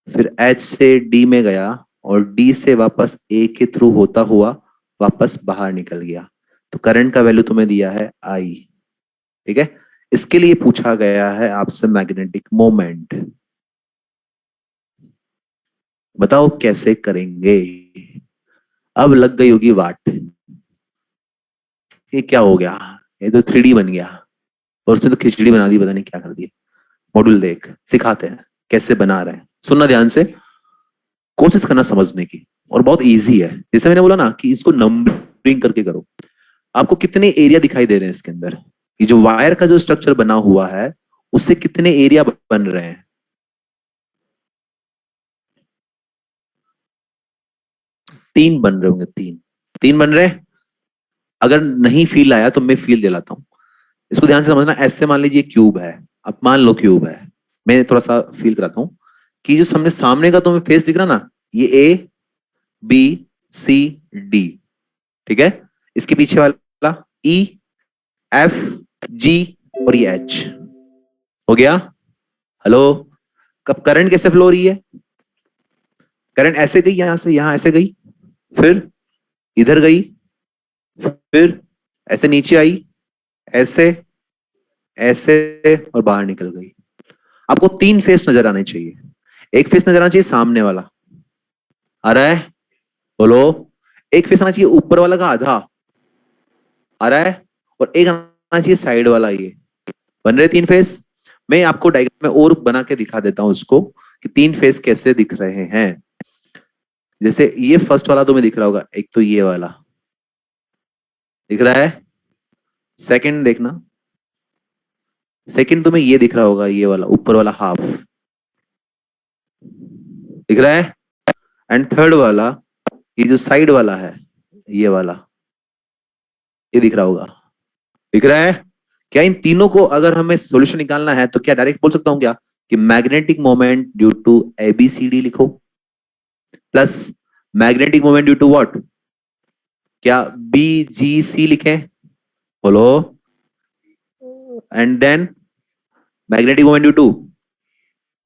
[SPEAKER 1] फिर एच से डी में गया, और डी से वापस ए के थ्रू होता हुआ वापस बाहर निकल गया। तो करंट का वैल्यू तुम्हें दिया है आई। ठीक है, इसके लिए पूछा गया है आपसे मैग्नेटिक मोमेंट। बताओ कैसे करेंगे? अब लग गई होगी वाट, ये क्या हो गया, ये तो 3D बन गया, और उसमें तो खिचड़ी बना दी, पता नहीं क्या कर दिया। मॉड्यूल देख, सिखाते हैं कैसे बना रहे हैं, सुनना ध्यान से, कोशिश करना समझने की। और बहुत इजी है, जैसे मैंने बोला ना कि इसको नंबरिंग करके करो। आपको कितने एरिया दिखाई दे रहे हैं इसके अंदर? ये जो वायर का जो स्ट्रक्चर बना हुआ है उससे कितने एरिया बन रहे हैं? 3 बन रहे होंगे, 3। 3 बन रहे हैं। अगर नहीं फील आया तो मैं फील दिलाता हूं, इसको ध्यान से समझना। ऐसे मान लीजिए क्यूब है, अब मान लो क्यूब है, मैं थोड़ा सा फील कराता हूं कि जो सामने सामने का तुम्हें फेस दिख रहा ना, ये ए बी सी डी, ठीक है। इसके पीछे वाला ई एफ जी और ये एच हो गया। हेलो, कब करंट कैसे फ्लो हो रही है? करंट ऐसे गई, यहां से यहां ऐसे गई, फिर इधर गई, फिर ऐसे नीचे आई, ऐसे, ऐसे, और बाहर निकल गई। आपको 3 फेस नजर आने चाहिए। एक फेस नजर आना चाहिए सामने वाला, आ रहा है? बोलो। एक फेस आना चाहिए ऊपर वाला का आधा, आ रहा है? और एक आना चाहिए साइड वाला, ये बन रहे 3 फेस। मैं आपको डायग्राम में और बना के दिखा देता हूं उसको कि 3 फेस कैसे दिख रहे हैं। जैसे ये फर्स्ट वाला तुम्हें दिख रहा होगा, एक तो ये वाला दिख रहा है, सेकंड देखना, सेकंड तुम्हें ये दिख रहा होगा, ये वाला ऊपर वाला हाफ दिख रहा है, एंड थर्ड वाला ये जो साइड वाला है, ये वाला, ये दिख रहा होगा, दिख रहा है? क्या इन तीनों को अगर हमें सॉल्यूशन निकालना है तो क्या डायरेक्ट बोल सकता हूं क्या कि magnetic moment due to ABCD लिखो plus magnetic moment due to what, क्या बीजीसी लिखें, बोलो, and then magnetic moment due to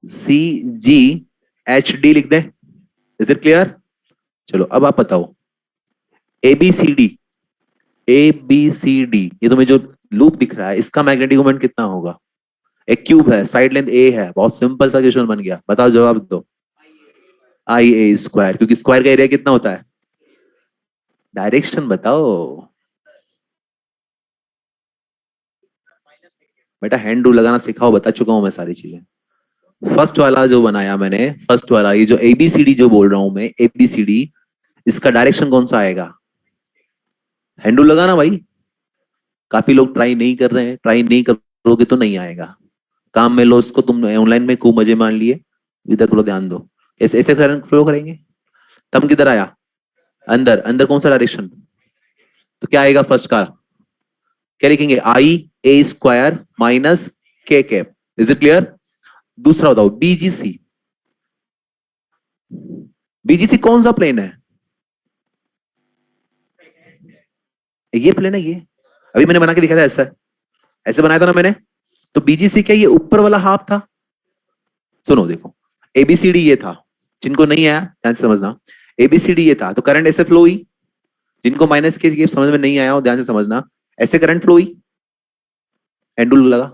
[SPEAKER 1] C G H D लिख दें। Is it clear? चलो अब आप बताओ एबीसीडी, एबीसीडी ये तुम्हें जो लूप दिख रहा है इसका मैग्नेटिक मोमेंट कितना होगा? एक क्यूब है, साइड लेंथ ए है, बहुत सिंपल सा क्वेश्चन बन गया, बताओ जवाब दो। आई ए स्क्वायर, क्योंकि स्क्वायर का एरिया कितना होता है? डायरेक्शन बताओ बेटा, हैंड रूल लगाना सिखाओ, बता चुका हूं मैं सारी चीजें। फर्स्ट वाला जो बनाया मैंने, फर्स्ट वाला ये जो एबीसीडी जो बोल रहा हूं मैं, एबीसीडी, इसका डायरेक्शन कौन सा आएगा? हैंड रूल लगाना भाई, काफी लोग ट्राई नहीं कर रहे हैं, ट्राई नहीं करोगे तो नहीं आएगा। काम में लो इसको, तुम ऑनलाइन में खूब मजे मान लिए, इधर थोड़ा ध्यान दो। ऐसे ऐसे फ्लो करेंगे। तम किधर आया? अंदर, अंदर कौन सा डायरेक्शन? तो क्या आएगा फर्स्ट का? क्या लिखेंगे? आई ए स्क्वायर माइनस के कैप। Is it clear? दूसरा बताओ बीजीसी, बीजीसी कौन सा प्लेन है? ये प्लेन है, ये अभी मैंने बना के दिखाया था, ऐसा ऐसे बनाया था ना मैंने। तो बीजीसी क्या ये ऊपर वाला हाफ था? सुनो देखो, एबीसीडी ये था, जिनको नहीं आया ध्यान से समझना, एबीसीडी ये था तो करंट ऐसे फ्लो हुई, जिनको माइनस के समझ में नहीं आया हो ध्यान से समझना, ऐसे करंट फ्लो हुई, एंडुल लगा,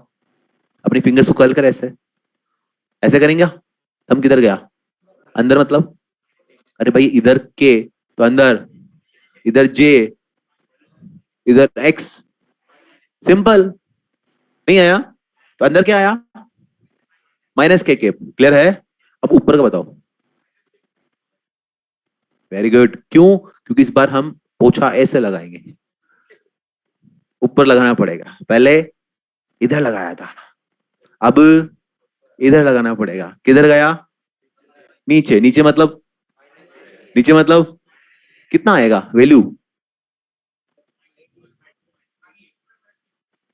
[SPEAKER 1] अपनी फिंगर्स को कर्ल कर ऐसे ऐसे करेंगे। हम किधर गया? अंदर मतलब, अरे भाई इधर के तो अंदर, इधर जे, इधर एक्स, सिंपल। नहीं आया तो अंदर क्या आया? माइनस के कैप। क्लियर है? अब ऊपर का बताओ। Very good. क्यों? क्योंकि इस बार हम पोछा ऐसे लगाएंगे, ऊपर लगाना पड़ेगा, पहले इधर लगाया था, अब इधर लगाना पड़ेगा। किधर गया? नीचे। नीचे मतलब, नीचे मतलब कितना आएगा वैल्यू?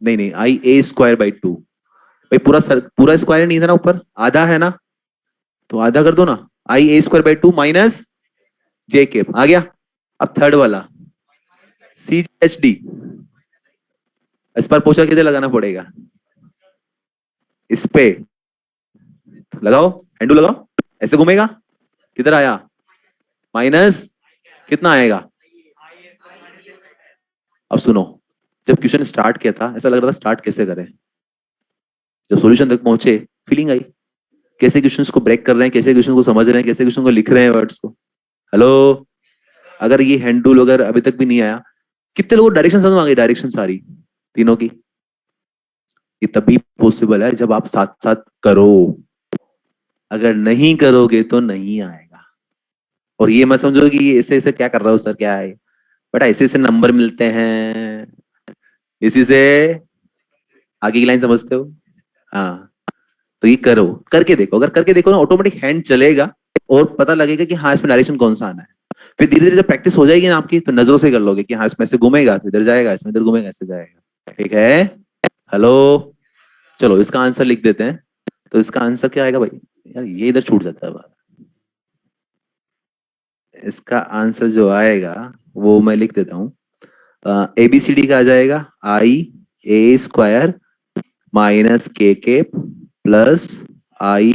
[SPEAKER 1] नहीं नहीं, आई ए स्क्वायर बाई टू। भाई पूरा स्क्वायर नहीं था ना, ऊपर आधा है ना, तो आधा कर दो ना। I A square by two minus J cap आ गया। अब थर्ड वाला सी एच डी, इस पर पोछा किधर लगाना पड़ेगा? इस पे लगाओ, हैंडू लगाओ, ऐसे घूमेगा, किधर आया? माइनस, कितना आएगा? अब सुनो, जब क्वेश्चन स्टार्ट किया था ऐसा लग रहा था स्टार्ट कैसे करें, जब सॉल्यूशन तक पहुंचे फीलिंग आई, कैसे क्वेश्चंस को ब्रेक कर रहे हैं, कैसे क्वेश्चन को समझ रहे हैं, कैसे क्वेश्चन को लिख रहे हैं वर्ड्स को। हेलो, अगर ये हैंड रूल अगर अभी तक भी नहीं आया, कितने लोगों डायरेक्शन समझ में आ गई? डायरेक्शन सारी तीनों की। ये तभी पॉसिबल है जब आप साथ साथ करो, अगर नहीं करोगे तो नहीं आएगा। और ये मत समझो कि ऐसे ऐसे क्या कर रहा हूं सर, क्या है बेटा, ऐसे ऐसे नंबर मिलते हैं, इसी से आगे की लाइन समझते हो? हाँ, तो ये करो, करके देखो, अगर करके देखो ना ऑटोमेटिक हैंड चलेगा और पता लगेगा कि हाँ इसमें डायरेक्शन कौन सा आना है। फिर धीरे धीरे जब प्रैक्टिस हो जाएगी ना आपकी, तो नजरों से कर लोगे कि हाँ इसमें से घूमेगा तो इधर जाएगा, इसमें इधर घूमेगा ऐसे जाएगा। ठीक है? हेलो, चलो इसका आंसर लिख देते हैं। तो इसका आंसर क्या आएगा भाई? यार ये इधर छूट जाता है बात। इसका आंसर जो आएगा वो मैं लिख देता हूँ। एबीसीडी का आ जाएगा I A square minus K cap plus I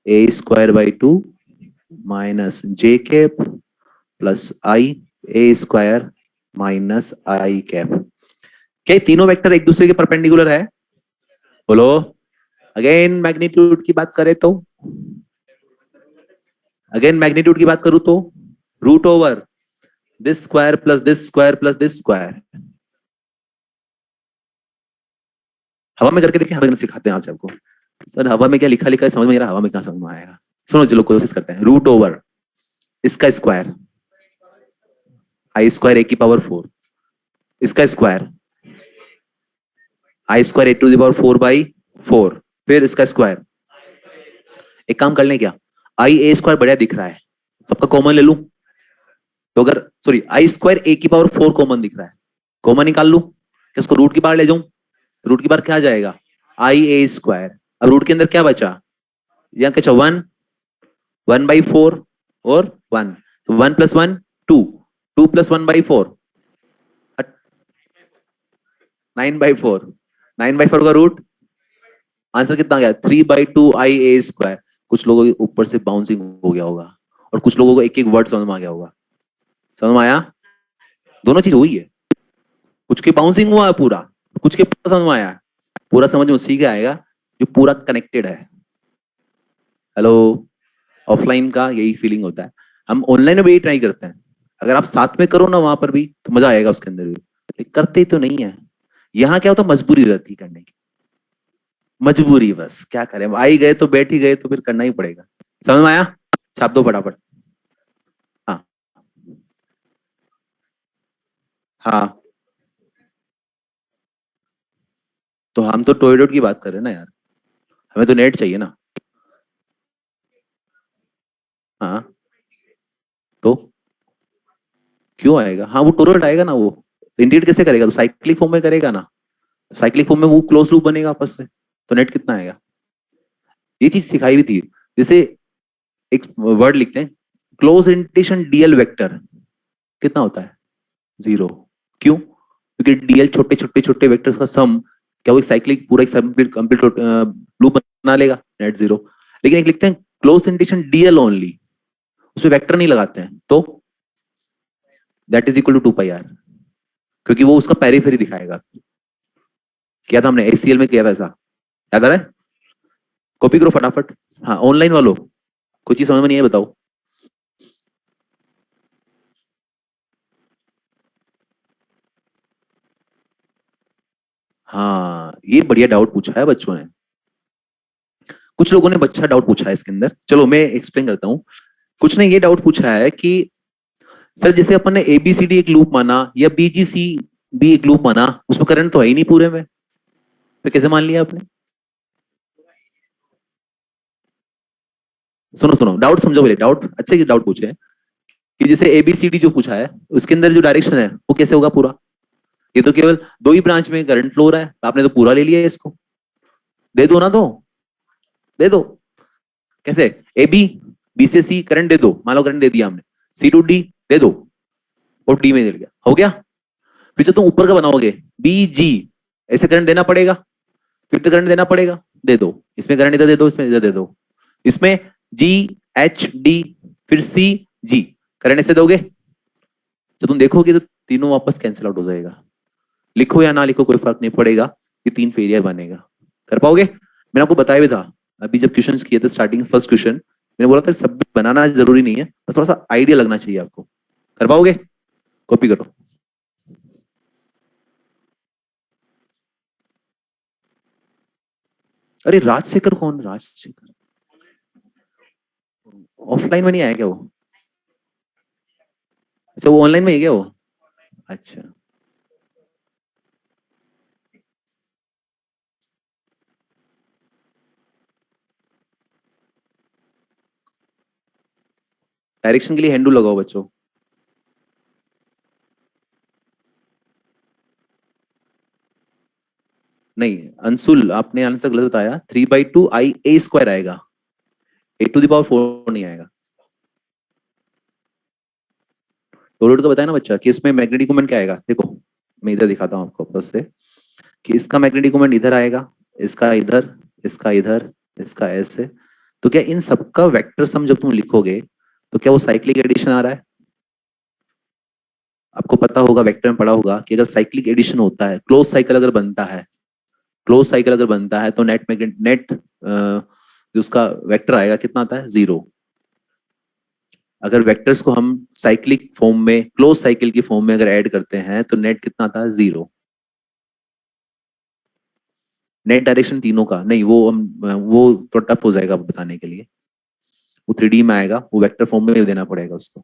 [SPEAKER 1] A square by two minus J cap plus I A square minus I cap. क्या तीनों वेक्टर एक दूसरे के परपेंडिकुलर है? बोलो। अगेन मैग्नीट्यूड की बात करें तो, अगेन मैग्नीट्यूड की बात करूं तो root over this square plus this square plus this square. हवा में करके देखिए, हवा में सिखाते हैं आप सबको। सर हवा में क्या लिखा लिखा है समझ में आ रहा, हवा में क्या समझ में आएगा? सुनो चलो कोशिश करते हैं। रूट ओवर इसका स्क्वायर, आई स्क्वायर ए की पावर 4, इसका square I square A to the power 4 by 4, फिर इसका स्क्वायर। एक काम कर लें क्या, आई ए स्क्वायर बढ़िया दिख रहा है, सबका कॉमन ले लूं तो, अगर सॉरी आई स्क्वायर ए की पावर 4 कॉमन दिख रहा है, कॉमन निकाल लूं क्या, उसको रूट की बाहर ले जाऊं? रूट के बाहर क्या जाएगा, आई ए स्क्वायर। अब रूट के अंदर क्या बचा, यहाँ क्या 1/4 और 1, तो 1 + 1 2, 2 + 1/4 9/4, 9/4 का रूट, आंसर कितना गया 3/2 आई ए स्क्वायर। कुछ लोगों के ऊपर से बाउंसिंग हो गया होगा और कुछ लोगों को एक एक वर्ड समझ में आ गया होगा। समझ में आया, दोनों चीज हुई है, कुछ के बाउंसिंग हुआ है पूरा, कुछ के पूरा समझ में आया है। पूरा समझ में उसी के आएगा जो पूरा कनेक्टेड है। हेलो, ऑफलाइन का यही फीलिंग होता है, हम ऑनलाइन में भी यही ट्राई करते हैं। अगर आप साथ में करो ना वहां पर भी तो मजा आएगा उसके अंदर भी, लेकिन करते ही तो नहीं है। यहाँ क्या होता है, मजबूरी रहती है करने की, मजबूरी, बस क्या करें, आई गए तो बैठ ही गए तो फिर करना ही पड़ेगा। समझ में आया, छाप दो फटाफट। हाँ हाँ, तो हम तो टॉयलेट की बात कर रहे हैं ना यार, हमें तो नेट चाहिए ना। हाँ, तो क्यों आएगा, हाँ वो टोरट आएगा ना, वो इंडिकेट कैसे करेगा, तो साइक्लिक फॉर्म में करेगा ना, तो साइक्लिक फॉर्म में वो क्लोज लूप बनेगा आपस से, तो नेट कितना आएगा। ये चीज सिखाई भी थी, जैसे एक वर्ड लिखते हैं क्लोज इंटिशन डीएल वेक्टर, कितना होता है 0। क्यों, क्योंकि डीएल छोटे छोटे छोटे वेक्टर्स का सम, क्या वो एक साइक्लिक पूरा एक कंप्लीट लूप बना लेगा, नेट 0। लेकिन एक लिखते हैं क्लोज इंटिशन डीएल ओनली, उसमें वेक्टर नहीं लगाते हैं, तो that is equal to 2 πr, क्योंकि वो उसका पेरिफेरी दिखाएगा। किया था हमने एचसीएल में, किया था ऐसा, याद आ रहा है, कॉपी करो फटाफट। हाँ ऑनलाइन वालों, कुछ चीज समझ में नहीं है बताओ। हाँ ये बढ़िया डाउट पूछा है बच्चों ने, कुछ लोगों ने अच्छा डाउट पूछा है इसके अंदर, चलो मैं एक्सप्लेन करता हूँ। कुछ ने ये डाउट पूछा है कि सर जैसे अपन ने एबीसीडी एक लूप माना या बीजीसी भी एक लूप माना, उसमें करंट तो है ही नहीं पूरे में, फिर कैसे मान लिया आपने। सुनो सुनो, डाउट समझो पहले, डाउट अच्छे की डाउट पूछे हैं कि जैसे एबीसीडी जो पूछा है उसके अंदर जो डायरेक्शन है वो कैसे होगा पूरा, ये तो केवल दो ही ब्रांच में करंट फ्लो रहा है, आपने तो पूरा ले लिया है इसको, दे दो ना, दो दे दो, कैसे, ए बी, बी से सी करंट दे दो, मान लो करंट दे दिया हमने, सी टू डी दे दो, और डी में दे गया, हो गया। फिर जो तुम ऊपर का बनाओगे बी जी, ऐसे करंट देना पड़ेगा, फिर तो करंट देना पड़ेगा, दे दो, इसमें करंट इधर दे दो, इसमें इधर दे दो, इसमें जी एच डी, फिर सी जी, करंट ऐसे दोगे, जब तुम देखोगे तो तीनों वापस कैंसिल आउट हो जाएगा। लिखो या ना लिखो कोई फर्क नहीं पड़ेगा, ये तीन फेलियर बनेगा। कर पाओगे, मैंने आपको बताया भी था अभी जब क्वेश्चंस किए थे स्टार्टिंग फर्स्ट क्वेश्चन, मैंने बोला था सब बनाना जरूरी नहीं है, बस थोड़ा सा आइडिया लगना चाहिए आपको। कर पाओगे, कॉपी करो। अरे राजशेखर कौन, राजशेखर ऑफलाइन में नहीं आया क्या वो, अच्छा वो ऑनलाइन में है क्या वो, अच्छा। डायरेक्शन के लिए हैंडल लगाओ बच्चों। नहीं अंशुल, आपने आंसर गलत बताया, 3/2 आई ए स्क्वायर आएगा, a⁴ नहीं आएगा। टोरेट का बताया ना बच्चा कि इसमें मैग्नेटिक मोमेंट क्या आएगा, देखो मैं इधर दिखाता हूँ आपको वापस से, कि इसका मैग्नेटिक मोमेंट इधर आएगा, इसका इधर, इसका इधर, इसका ऐसे, तो क्या इन सबका वेक्टर सम जब तुम लिखोगे तो क्या वो साइक्लिक एडिशन आ रहा है। आपको पता होगा, वेक्टर में पढ़ा होगा कि अगर साइक्लिक एडिशन होता है, क्लोज साइकिल अगर बनता है, क्लोज साइकिल अगर बनता है तो नेट मैग्नेट नेट जो उसका वेक्टर आएगा कितना आता है 0। अगर वेक्टर्स को हम साइक्लिक फॉर्म में, क्लोज साइकिल की फॉर्म में अगर ऐड करते हैं तो नेट कितना आता है 0। नेट डायरेक्शन तीनों का नहीं, वो हम वो थोड़ा टफ हो जाएगा बताने के लिए, वो 3D में आएगा, वो वेक्टर फॉर्म में देना पड़ेगा उसको।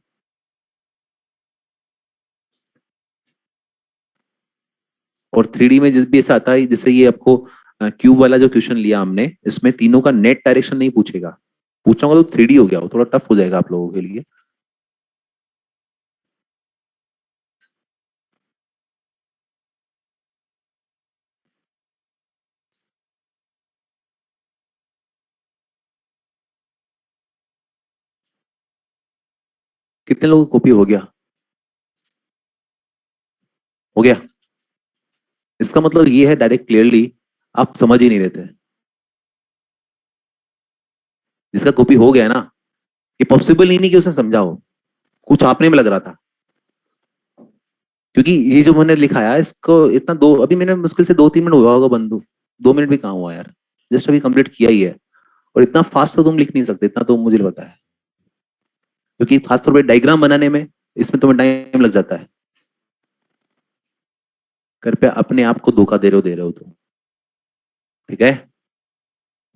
[SPEAKER 1] और 3D में जिस भी ऐसा आता है, जैसे ये आपको क्यूब वाला जो क्वेश्चन लिया हमने, इसमें तीनों का नेट डायरेक्शन नहीं पूछेगा, पूछूंगा तो 3D हो गया, वो थोड़ा टफ हो जाएगा आप लोगों के लिए। कितने लोगों को कॉपी हो गया? हो गया? इसका मतलब ये है डायरेक्ट क्लियरली आप समझ ही नहीं रहे थे। जिसका कॉपी हो गया ना, ये पॉसिबल ही नहीं कि उसने समझा हो, कुछ आपने में लग रहा था। क्योंकि ये जो मैंने लिखा है इसको इतना दो, अभी मैंने मुश्किल से 2-3 मिनट हुआ होगा बंधु, 2 मिनट भी कहाँ हुआ यार, जस्ट अभी कंप्लीट किया ही है। और इतना फास्ट तो तुम लिख नहीं सकते, इतना तो मुझे पता है, क्योंकि खासतौर पर डायग्राम बनाने में इसमें तुम्हें टाइम लग जाता है। कृपया अपने आप को धोखा दे रहे हो तुम, ठीक है?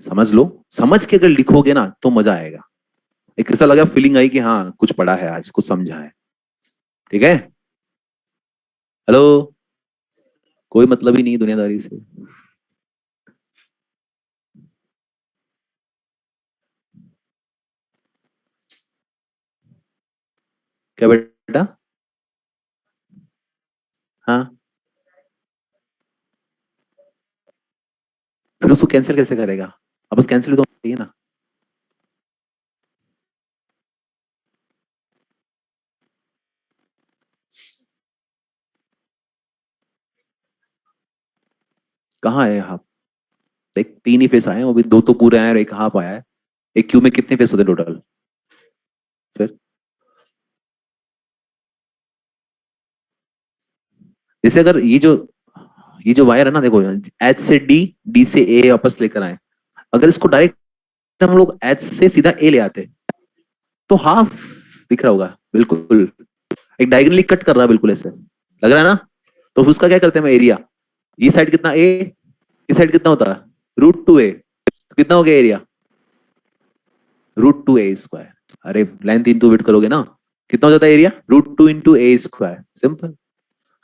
[SPEAKER 1] समझ लो, समझ के अगर लिखोगे ना तो मजा आएगा। एक ऐसा लगा, फीलिंग आई कि हाँ कुछ पढ़ा है आज, कुछ समझा है। ठीक है? हेलो? कोई मतलब ही नहीं दुनियादारी से। क्या बेटा? हाँ, फिर उसको कैंसिल कैसे करेगा? अब बस कैंसिल तो चाहिए ना। कहाँ है हाफ? एक 3 ही फेस आए हैं, वो भी 2 तो पूरे आए और एक हाफ आया है। एक क्यू में कितने फेस होते टोटल? फिर जैसे अगर ये जो वायर है ना, देखो एच से डी, डी से ए वापस लेकर आए, अगर इसको डायरेक्ट हम लोग एच से सीधा ए ले आते तो हाफ दिख रहा होगा बिल्कुल, एक डायगनली कट कर रहा है बिल्कुल ऐसे, लग रहा है ना? तो फिर उसका क्या करते हैं, एरिया, ये साइड कितना ए, इस साइड कितना होता है, √2a, तो कितना हो गया एरिया? √2a²। अरे लेंथ इंटू विड्थ करोगे ना, कितना हो जाता है area? √2 × a², simple.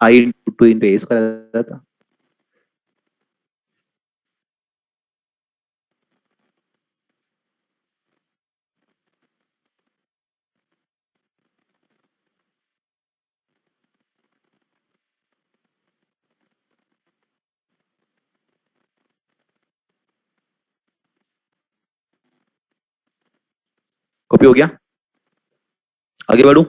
[SPEAKER 1] I into 2 × a² आ जाता। कॉपी हो गया? आगे बढ़ू?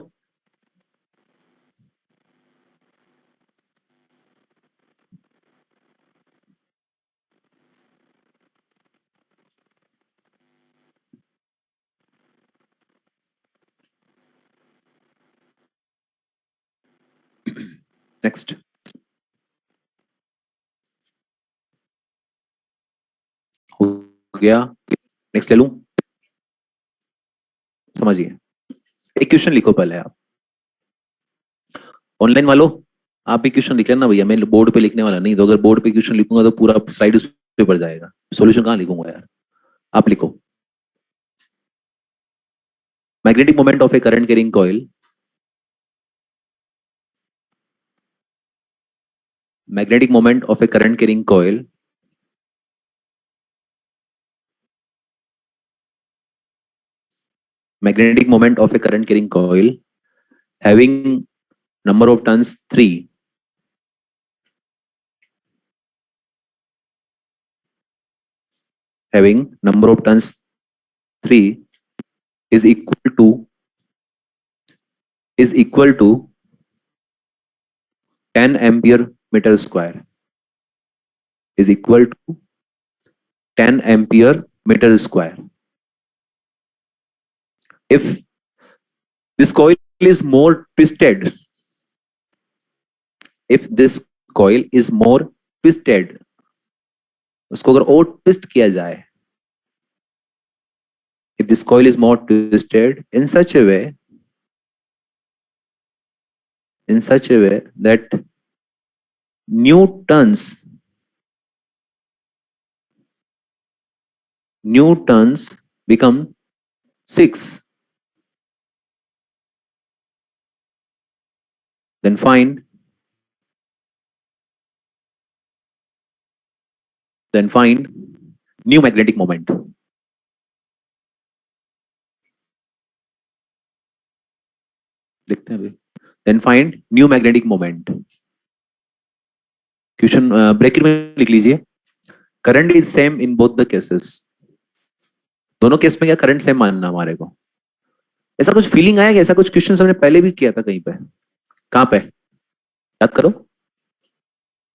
[SPEAKER 1] नेक्स्ट हो गया, नेक्स्ट ले लूं? समझिए, एक क्वेश्चन लिखो पहले आप, ऑनलाइन वालों आप भी क्वेश्चन लिख लेना भैया, मैं बोर्ड पे लिखने वाला नहीं, तो अगर बोर्ड पे क्वेश्चन लिखूंगा तो पूरा स्लाइड उस पे भर जाएगा, सॉल्यूशन कहाँ लिखूंगा यार? आप लिखो, magnetic moment of A current carrying coil, magnetic moment of a current carrying coil magnetic moment of a current carrying coil having number of turns 3, having number of turns 3 is equal to 10 ampere meter square, is equal to 10 ampere meter square. If this coil is more twisted, if this coil is more twisted, उसको अगर और ट्विस्ट किया जाए, if this coil is more twisted in such a way that newtons become 6, then find new magnetic moment. देखते हैं अभी, then find new magnetic moment. Question bracket में लिख लीजिए, current is same in both the cases, दोनों केस में क्या करंट सेम मानना हमारे को, ऐसा कुछ फीलिंग आया कि ऐसा कुछ क्वेश्चन हमने पहले भी किया था कहीं पे? कहाँ पे याद करो,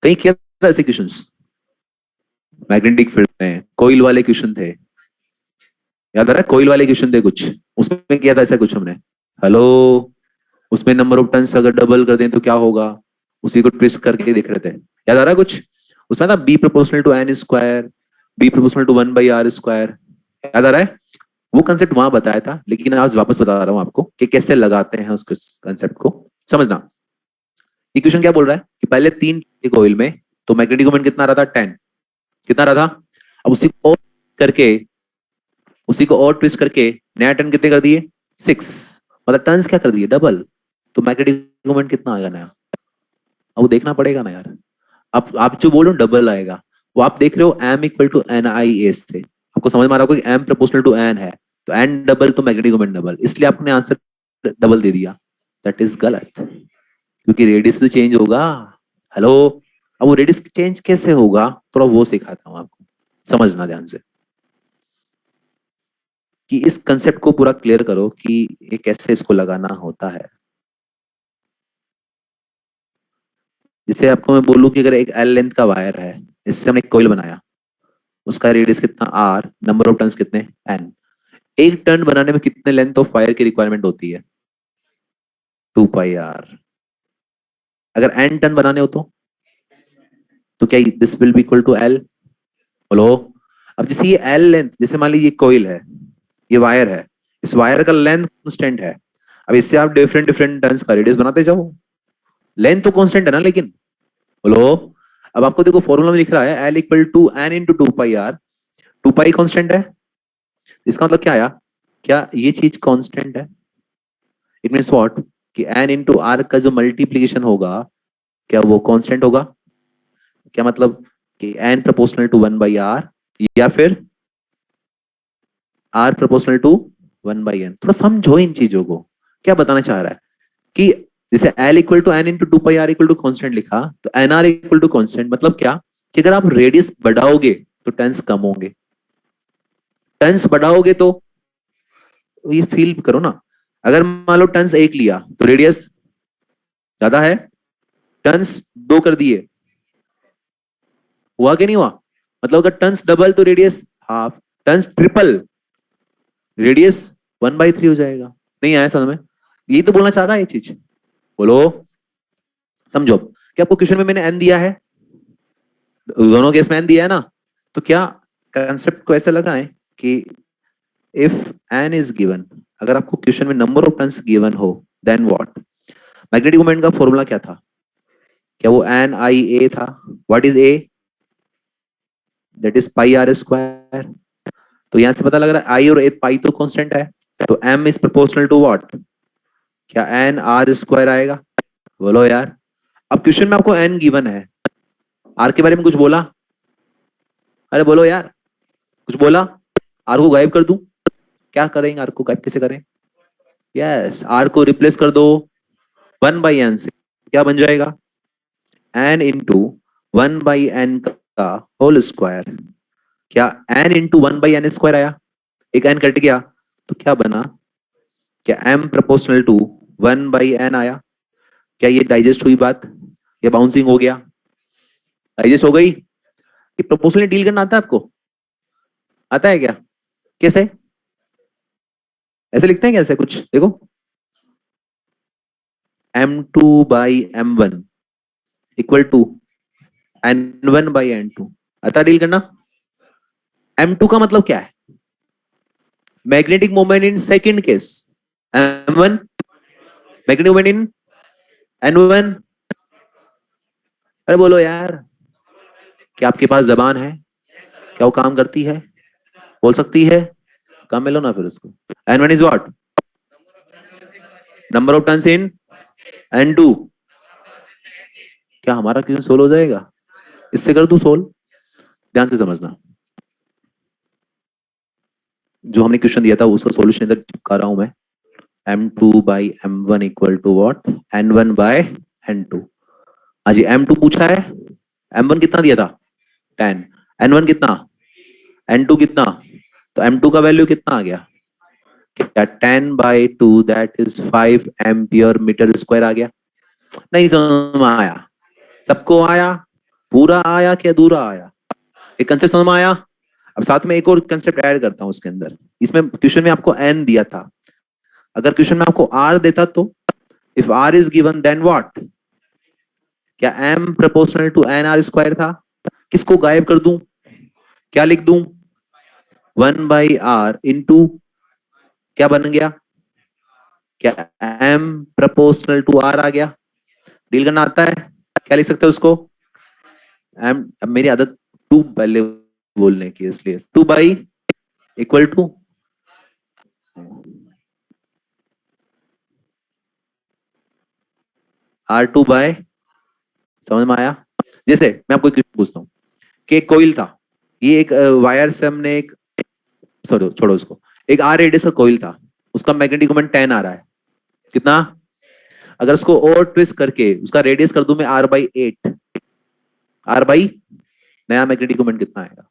[SPEAKER 1] कहीं किया था ऐसे क्वेश्चंस? मैग्नेटिक फील्ड में कोइल वाले क्वेश्चन थे, याद आ रहा है? कोइल वाले क्वेश्चन थे कुछ, उसमें किया था ऐसा कुछ हमने। हेलो, उसमें नंबर ऑफ टर्न्स अगर डबल कर दें तो क्या होगा, उसी को ट्विस्ट करके देख रहे थे। याद आ रहा है कुछ? उसमें था B proportional to N square, B proportional to 1/r²। याद आ रहा है? वो कंसेप्ट वहां बताया था, लेकिन आज वापस बता रहा हूं आपको कि कैसे लगाते हैं उस कंसेप्ट को। समझना, ये क्वेश्चन क्या बोल रहा है कि पहले 3 कोइल में तो मैग्नेटिक मोमेंट कितना रहा था? 10। कितना रहा था? अब करके उसी को और ट्विस्ट करके नया टर्न कितने कर दिए? 6। मतलब टर्न्स क्या कर दिए? डबल। तो मैग्नेटिक मोमेंट कितना आएगा नया? अब वो देखना पड़ेगा ना यार। अब आप जो बोल रहे हो डबल आएगा, वो आप देख रहे हो m equal to N I S से, आपको समझ में आ रहा होगा कि m प्रोपोर्शनल टू n है, तो n डबल तो मैग्नेटिक मोमेंट डबल, इसलिए आपने आंसर डबल दे दिया। दैट इज गलत, क्योंकि रेडियस तो चेंज होगा। हेलो, अब वो रेडियस चेंज कैसे होगा, थोड़ा वो सिखाता हूँ आपको, समझना ध्यान से कि इस कंसेप्ट को पूरा क्लियर करो कि ये कैसे इसको लगाना होता है। जैसे आपको मैं बोलूं कि अगर एक एल लेंथ का वायर है, इससे हमने एक कोइल बनाया, उसका रेडियस कितना आर, नंबर ऑफ टर्न्स कितने एन। एक टर्न बनाने में कितने लेंथ ऑफ वायर की रिक्वायरमेंट होती है? 2πr। अगर एन टर्न बनाने हो तो क्या this will be equal to L? बोलो। अब जैसे ये एल लेंथ, जैसे मान लीजिए कोइल है, ये वायर है, इस वायर का लेंथ कांस्टेंट है। अब इससे आप डिफरेंट डिफरेंट टर्न्स का रेडियस बनाते जाओ, लेंथ तो कांस्टेंट है ना। लेकिन बोलो, अब आपको देखो फॉर्मूला में लिख रहा है L equal to N into 2πr, 2π constant है। इसका मतलब क्या आया? क्या ये चीज कांस्टेंट है? इट मींस व्हाट कि एन इंटू आर का जो मल्टीप्लीकेशन होगा, क्या वो कांस्टेंट होगा? क्या मतलब कि एन प्रोपोर्शनल टू 1/r, या फिर आर प्रोपोर्शनल टू 1/n? थोड़ा समझो इन चीजों को, क्या बताना चाह रहा है कि जैसे L equal to N into 2πr equal to constant लिखा, तो N R equal to constant मतलब क्या कि अगर आप रेडियस बढ़ाओगे तो टर्न्स कम होंगे, टर्न्स बढ़ाओगे तो ये फील करो ना, अगर मान लो टर्न्स 1 लिया तो रेडियस ज्यादा है, टर्न्स 2 कर दिए, हुआ कि नहीं हुआ? मतलब अगर टर्न्स डबल तो radius half, turns triple radius 1/3 हो जाएगा। नहीं आया समझ में? यही तो बोलना चाह रहा है ये चीज। बोलो, समझो कि आपको क्वेश्चन में मैंने एन दिया है, दोनों केस में एन दिया है ना, तो क्या कंसेप्ट को ऐसा लगाएं कि इफ एन इज गिवन, अगर आपको क्वेश्चन में नंबर ऑफ टर्न्स गिवन हो, देन व्हाट? मैग्नेटिक मोमेंट का फॉर्मूला क्या था? क्या वो एन आई ए था? What is A? That is pi R square. तो यहां से पता लग रहा है आई और ए, पाई तो कांस्टेंट है, तो M is proportional to what? क्या एन आर स्क्वायर आएगा? बोलो यार। अब क्वेश्चन में आपको एन गिवन है, आर के बारे में कुछ बोला? अरे बोलो यार, कुछ बोला? आर को गायब कर दूं? क्या करेंगे, आर को गायब कैसे करें? यस, आर को रिप्लेस कर दो 1/n से, क्या बन जाएगा? n इंटू 1/n का होल स्क्वायर। क्या n इंटू 1/n स्क्वायर आया? एक n कट गया तो क्या बना? क्या m प्रोपोर्शनल टू 1/n आया? क्या ये डाइजेस्ट हुई बात? ये बाउंसिंग हो गया? डाइजेस्ट हो गई? ये प्रोपोर्शनल डील करना आता है आपको? आता है क्या? कैसे? ऐसे लिखते हैं क्या? ऐसे कुछ देखो, m2/m1 इक्वल टू n1/n2, आता डील करना? m2 का मतलब क्या है? Magnetic moment in second case, m1 magnetic moment in n1। अरे बोलो यार, क्या आपके पास जबान है? क्या वो काम करती है? बोल सकती है? काम में लो ना फिर उसको। n1 is what? Number of turns in n2। क्या हमारा क्वेश्चन सोल्व हो जाएगा? इससे कर दूं सोल्व? ध्यान से समझना, जो हमने क्वेश्चन दिया था उसका सॉल्यूशन इधर चिपका रहा हूं मैं। m2/m1 equal to what? n1/n2। हाँ जी, m2 पूछा है, m1 कितना दिया था? 10, n1 कितना, n2 कितना, तो m2 का वैल्यू कितना आ गया? क्या 10/2 that is 5 ampere metre square आ गया? नहीं समझ में आया? सबको आया? पूरा आया कि अधूरा आया? एक कंसेप्ट समझ में आया? अब साथ में एक और कंसेप्ट ऐड करता हूं उसके अंदर। इसमें क्वेश्चन में आपको n दिया था, अगर क्वेश्चन में आपको r देता तो if r is given then what? क्या m proportional to n r square था? किसको गायब कर दूं? क्या लिख दूं? 1/r इंटू क्या बन गया? क्या m प्रोपोर्शनल टू r आ गया? डील करना आता है? क्या लिख सकते हो उसको? m, अब मेरी आदत 2 पहले बोलने की, इसलिए 2 by equal to R2 bye, समझ में आया? जैसे मैं आपको एक क्वेश्चन पूछता हूँ कि एक कोइल था, ये एक वायर से हमने एक, सॉरी छोड़ो उसको, एक R रेडियस का कोइल था, उसका मैग्नेटिक मोमेंट 10 आ रहा है। कितना? अगर उसको और ट्विस्ट करके उसका रेडियस कर दूं मैं R/8, R/, नया मैग्नेटिक मोमेंट कितना आएगा?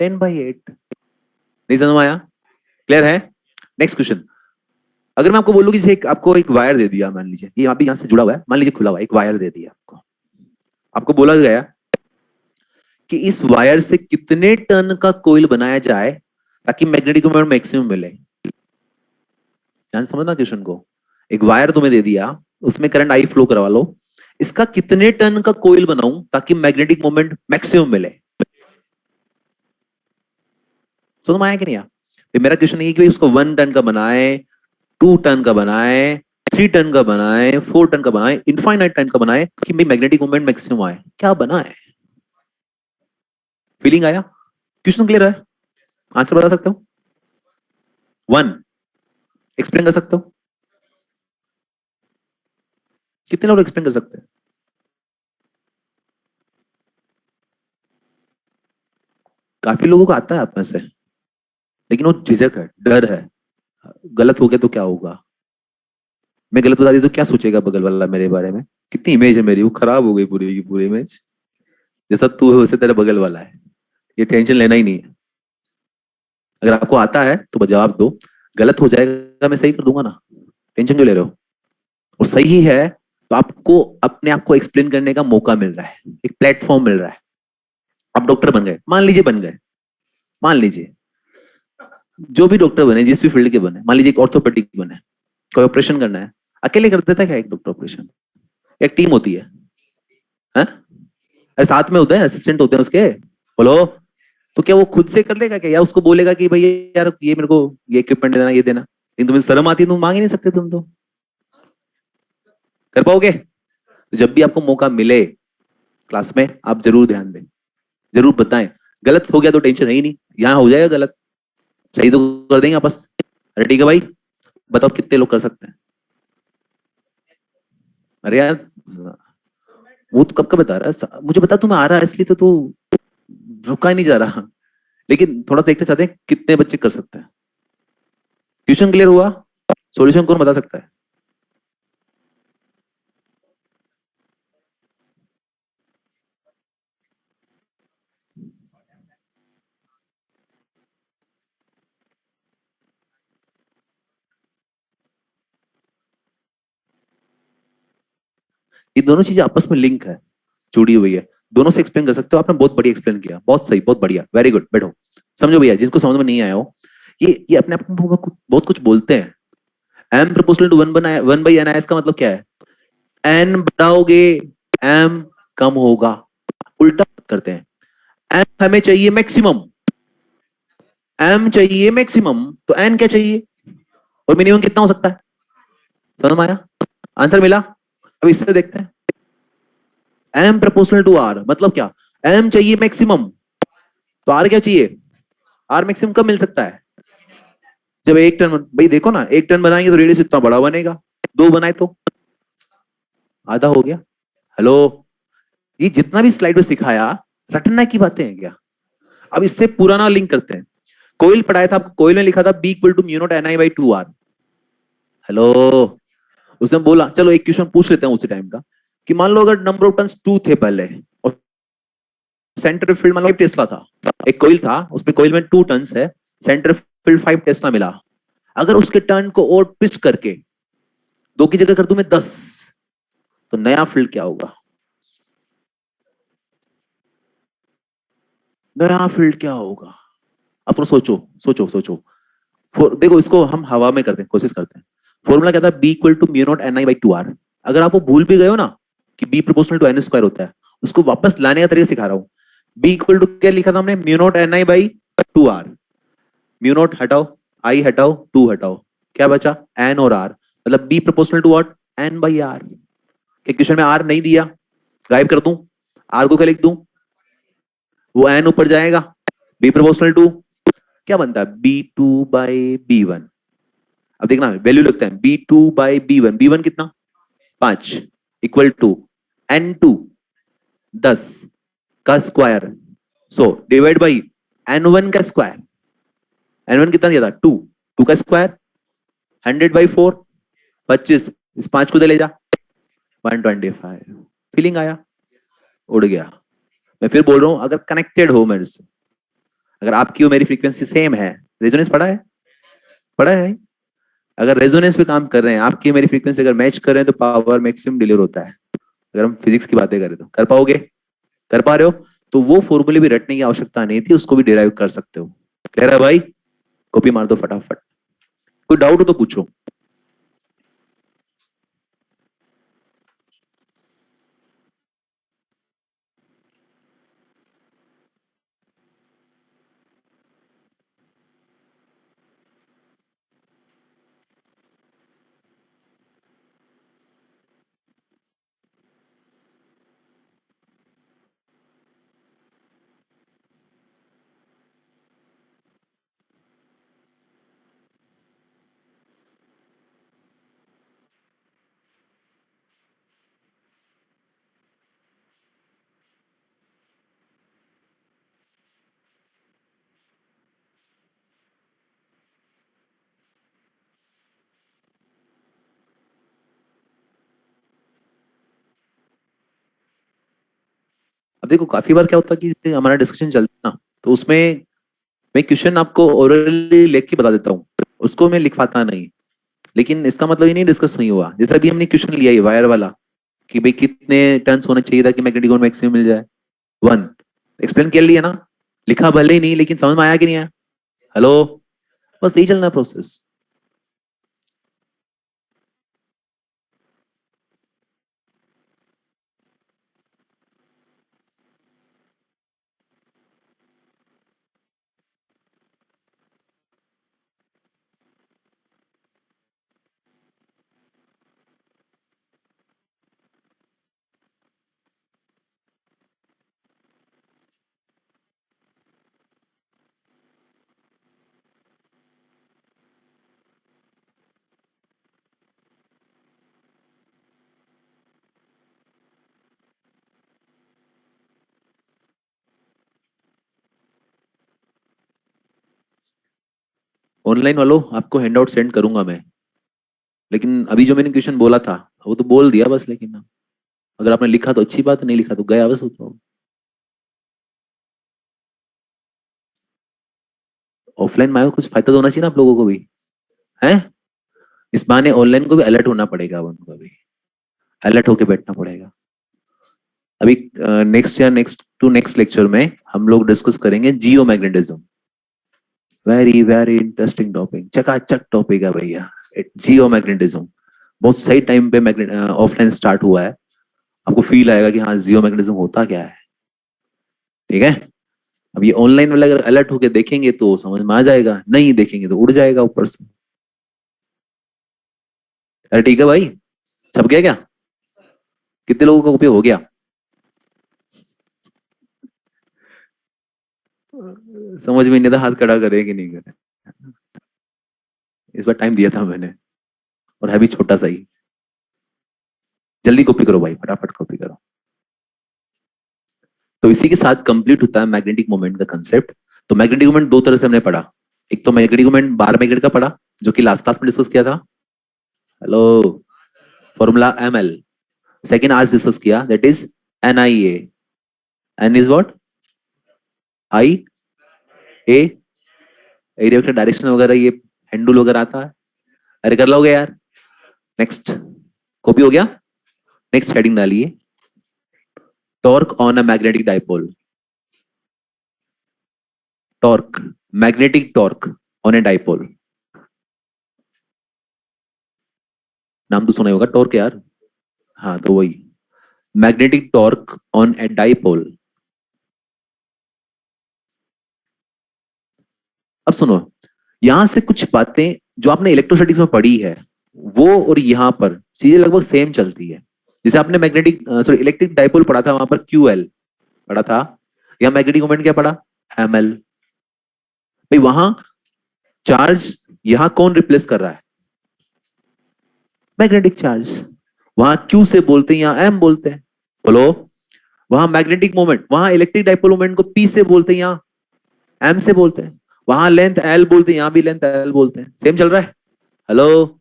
[SPEAKER 1] 10/8। नहीं समझ में आया? क्लियर है? नेक्स्ट क्वेश्चन, अगर मैं आपको बोलूं कि जैसे आपको एक वायर दे दिया, मान लीजिए ये अभी यहां से जुड़ा हुआ है, मान लीजिए खुला हुआ है, एक वायर दे दिया आपको बोला गया कि इस वायर से कितने टन का कोइल बनाया जाए ताकि मैग्नेटिक मोमेंट मैक्सिमम मिले। ध्यान समझना क्वेश्चन को। एक वायर तुम्हें दे दिया, उसमें करंट आई फ्लो करवा लो, इसका कितने टन का कोइल बनाऊं ताकि मैग्नेटिक मोमेंट मैक्सिमम मिले। समझ में आया कि नहीं? मेरा क्वेश्चन नहीं है कि उसको 1 टन का बनाए, 2 टन का बनाए, 3 टन का बनाए, 4 टन का बनाए, इनफाइनाइट टन का बनाए कि मैग्नेटिक मोमेंट मैक्सिमम आए। क्या बनाए? फीलिंग आया? क्वेश्चन क्लियर है? आंसर बता सकते हो? 1 एक्सप्लेन कर सकते हो? कितने लोग एक्सप्लेन कर सकते हैं? काफी लोगों को आता है आप में से, लेकिन वो झिझक है, डर है, गलत हो गया तो क्या होगा, मैं गलत बता दी तो क्या सोचेगा बगल वाला मेरे बारे में, कितनी इमेज है मेरी, वो खराब हो गई पूरी की पूरी इमेज। जैसा तू है वैसे तेरा बगल वाला है, ये टेंशन लेना ही नहीं है। अगर आपको आता है तो जवाब दो, गलत हो जाएगा मैं सही कर दूंगा ना, टेंशन क्यों ले रहे हो? और सही है तो आपको अपने आप को एक्सप्लेन करने का मौका मिल रहा है, एक प्लेटफॉर्म मिल रहा है। आप डॉक्टर बन गए, मान लीजिए बन गए, मान लीजिए जो भी डॉक्टर बने, जिस भी फील्ड के बने, मान लीजिए एक ऑर्थोपेडिक बने, कोई ऑपरेशन करना है, अकेले कर देता है क्या एक डॉक्टर ऑपरेशन? एक टीम होती है, हाँ? अरे साथ में होता है, असिस्टेंट होते हैं उसके। बोलो, तो क्या वो खुद से कर लेगा क्या, या उसको बोलेगा कि भैया यार ये मेरे को ये इक्विपमेंट देना, ये देना? लेकिन तुम्हें शर्म आती है, तुम मांग ही नहीं सकते, तुम तो कर पाओगे? तो जब भी आपको मौका मिले क्लास में, आप जरूर ध्यान दें, जरूर बताएं। गलत हो गया तो टेंशन है ही नहीं, यहाँ हो जाएगा गलत, सही तो कर देंगे आपस। अरे ठीक है भाई, बताओ कितने लोग कर सकते हैं? अरे यार वो तो कब का बता रहा है, मुझे बता तुम्हें आ रहा है इसलिए तो तू रुका ही नहीं जा रहा। लेकिन थोड़ा देखना चाहते हैं कितने बच्चे कर सकते हैं। ट्यूशन क्लियर हुआ? सॉल्यूशन कौन बता सकता है? ये दोनों चीजें आपस में लिंक है, जुड़ी हुई है, दोनों से एक्सप्लेन कर सकते हो। आपने बहुत बढ़िया एक्सप्लेन किया, बहुत सही, बहुत बढ़िया, वेरी गुड। बैठो, समझो भैया, जिसको समझ में नहीं आया हो, ये अपने आप में बहुत कुछ बोलते हैं। एम प्रोपोर्शनल टू 1/n इसका मतलब क्या है? एन बढ़ाओगे एम कम होगा, उल्टा करते हैं। एम हमें चाहिए मैक्सिमम, एम चाहिए मैक्सिमम, तो एन क्या चाहिए, और मिनिमम कितना हो सकता है? समझ में आया? आंसर मिला? अब इससे देखते हैं, एम प्रोपोर्शनल टू आर मतलब क्या? एम चाहिए मैक्सिमम, तो आर क्या चाहिए? आर मैक्सिमम कब मिल सकता है? जब 1 टन भाई देखो ना, 1 टन बनाएंगे तो रेडियस इतना बड़ा बनेगा, 2 बनाए तो आधा हो गया। हेलो, ये जितना भी स्लाइड में सिखाया रटना की बातें हैं क्या? अब इससे पुराना लिंक करते हैं। कोयल पढ़ाया था, कोयल में लिखा था B equal to mu naught N I by 2 R. Hello, उसने बोला चलो एक क्वेश्चन पूछ लेते हैं उसी टाइम का, कि मान लो अगर नंबर ऑफ टन 2 थे पहले, और सेंटर फील्ड मान लो 5 टेस्ला था, एक कोयल था उसमें, कोयल में 2 टन है, सेंटर फील्ड 5 टेस्ला मिला, अगर उसके टर्न को और ट्विस्ट करके 2 की जगह कर दूं मैं 10, तो नया फील्ड क्या होगा? नया फील्ड क्या होगा? अब तो सोचो, सोचो, सोचो। देखो, इसको हम हवा में करते हैं, कोशिश करते हैं। फॉर्मूला क्या था? B equal to mu naught N I by two R. अगर आप वो भूल भी गए हो ना कि B proportional to N square होता है, उसको वापस लाने का तरीका सिखा रहा हूं। बी इक्वल टू क्या लिखा था हमने? Mu naught N I by two R. Mu naught हटाओ, आई हटाओ, टू हटाओ, क्या बचा? एन और आर। मतलब B proportional to what? N by R. क्या क्वेश्चन में आर नहीं दिया? गायब कर दूं? आर को क्या लिख दूं? वो एन ऊपर जाएगा। बी प्रोपोर्शनल टू क्या बनता है? B two by B one. अब देखना, वैल्यू लगता है B two by B one. B one कितना? 5 इक्वल टू एन टू 10 का square, so divide by N one का स्क्वायर। एन वन कितना दिया था? 2। 2 का स्क्वायर 100/4, 25। इस 5 को दे ले जा, 125। फीलिंग आया? उड़ गया। मैं फिर बोल रहा हूं, अगर कनेक्टेड हो मेरे से, अगर आपकी और मेरी फ्रीक्वेंसी सेम है, रेजोनेंस पढ़ा है? पढ़ा है? अगर रेजोनेंस पे काम कर रहे हैं, आपकी मेरी फ्रीक्वेंसी अगर मैच कर रहे हैं, तो पावर मैक्सिमम डिलीवर होता है। अगर हम फिजिक्स की बातें करें तो कर पाओगे? कर पा रहे हो? तो वो फॉर्मूले भी रटने की आवश्यकता नहीं थी, उसको भी डिराइव कर सकते हो। क्लियर है भाई? कॉपी मार दो फटाफट। कोई डाउट हो तो पूछो। अब देखो, काफी बार क्या होता है कि हमारा डिस्कशन चलता है ना, तो उसमें मैं क्वेश्चन आपको ओरली लिख के बता देता हूँ, उसको मैं लिखवाता नहीं। लेकिन इसका मतलब ये नहीं डिस्कस नहीं हुआ। जैसे अभी हमने क्वेश्चन लिया है वायर वाला, कि भाई कितने टर्न्स होने चाहिए था कि मैग्नेटिक मोमेंट मैक्सिमम मिल जाए? 1। एक्सप्लेन कर लिया ना? लिखा भले ही नहीं, लेकिन समझ में आया कि नहीं आया? हेलो? बस यही चलना प्रोसेस। ऑनलाइन वालों, आपको हैंडआउट सेंड करूंगा मैं। लेकिन अभी जो मैंने क्वेश्चन बोला था, वो तो बोल दिया बस। लेकिन अगर आपने लिखा तो अच्छी बात, नहीं लिखा तो गया बस। तो ऑफलाइन में आयो, कुछ फायदा तो होना चाहिए ना आप लोगों को भी, है? इस बहाने ऑनलाइन को भी अलर्ट होना पड़ेगा, अब उनको भी अलर्ट होके बैठना पड़ेगा। अभी नेक्स्ट या नेक्स्ट टू नेक्स्ट लेक्चर में हम लोग डिस्कस करेंगे geo magnetism. Very very interesting topic, चकाचक टॉपिक है भैया। जियो मैग्नेटिज्म बहुत सही टाइम पे मैग्नेट ऑफलाइन स्टार्ट हुआ है। आपको फील आएगा कि हाँ, जियो मैग्नेटिज्म होता क्या है। ठीक है? अब ये ऑनलाइन वाले अगर अलर्ट होके देखेंगे तो समझ में आ जाएगा, नहीं देखेंगे तो उड़ जाएगा ऊपर से। अरे ठीक है भाई, छप गया क्या? कितने लोगों का उपयोग हो गया? समझ में नहीं था, हाथ खड़ा करे कि नहीं करे। इस बार टाइम दिया था मैंने, और है भी छोटा सा ही। जल्दी कॉपी करो भाई, फटाफट कॉपी करो। तो इसी के साथ कंप्लीट होता है मैग्नेटिक मोमेंट का कंसेप्ट। तो मैग्नेटिक मोमेंट दो तरह से हमने पढ़ा। एक तो मैग्नेटिक मोमेंट बार मैग्नेट का पढ़ा, जो कि लास्ट क्लास में डिस्कस किया था। Hello? Formula M L. Second आज डिस्कस किया, that is N I A. N is what? I A. Area vector, direction वगैरह ये हैंडल वगैरह आता है? अरे कर लोगे यार। नेक्स्ट, कॉपी हो गया। नेक्स्ट हेडिंग डालिए, torque on a magnetic dipole. Torque, magnetic torque on a dipole. नाम तो सुना ही होगा टॉर्क यार। हाँ तो वही, magnetic torque on a dipole. अब सुनो, यहां से कुछ बातें जो आपने इलेक्ट्रोस्टैटिक्स में पढ़ी है वो और यहाँ पर चीजें लगभग सेम चलती है। जैसे आपने मैग्नेटिक सॉरी इलेक्ट्रिक डाइपोल पढ़ा था, वहां पर क्यूएल पढ़ा था, या मैग्नेटिक मोमेंट क्या पढ़ा, एमएल। भाई वहां चार्ज, यहां कौन रिप्लेस कर रहा है, मैग्नेटिक चार्ज। वहां क्यू से बोलते हैं, यहाँ एम बोलते हैं। बोलो, वहां मैग्नेटिक मोमेंट, वहां इलेक्ट्रिक डाइपोल मोमेंट को पी से बोलते हैं, यहाँ एम से बोलते हैं। वहां लेंथ एल बोलते हैं, यहाँ भी लेंथ एल बोलते हैं। सेम चल रहा है। हेलो,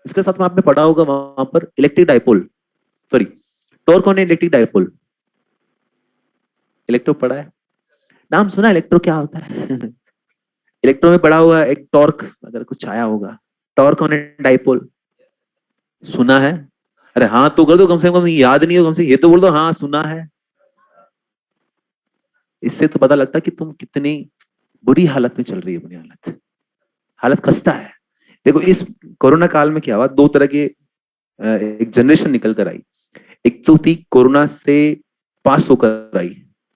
[SPEAKER 1] इसके साथ में आपने पढ़ा होगा वहां पर electric dipole, sorry torque on electric dipole. Electro पढ़ा है, नाम सुना इलेक्ट्रो क्या होता है? इलेक्ट्रो में पढ़ा हुआ एक टॉर्क अगर कुछ आया होगा, टॉर्क ऑन डाइपोल सुना है? अरे हाँ तो कर दो, कम से कम याद नहीं हो, कम से ये तो बोल दो हाँ सुना है। इससे तो पता लगता कि तुम कितनी बुरी हालत में चल रही है। बुरी हालत, हालत खस्ता है। देखो इस कोरोना काल में क्या हुआ, दो तरह के एक जनरेशन निकल कर आई। एक तो थी कोरोना से पास होकर आई,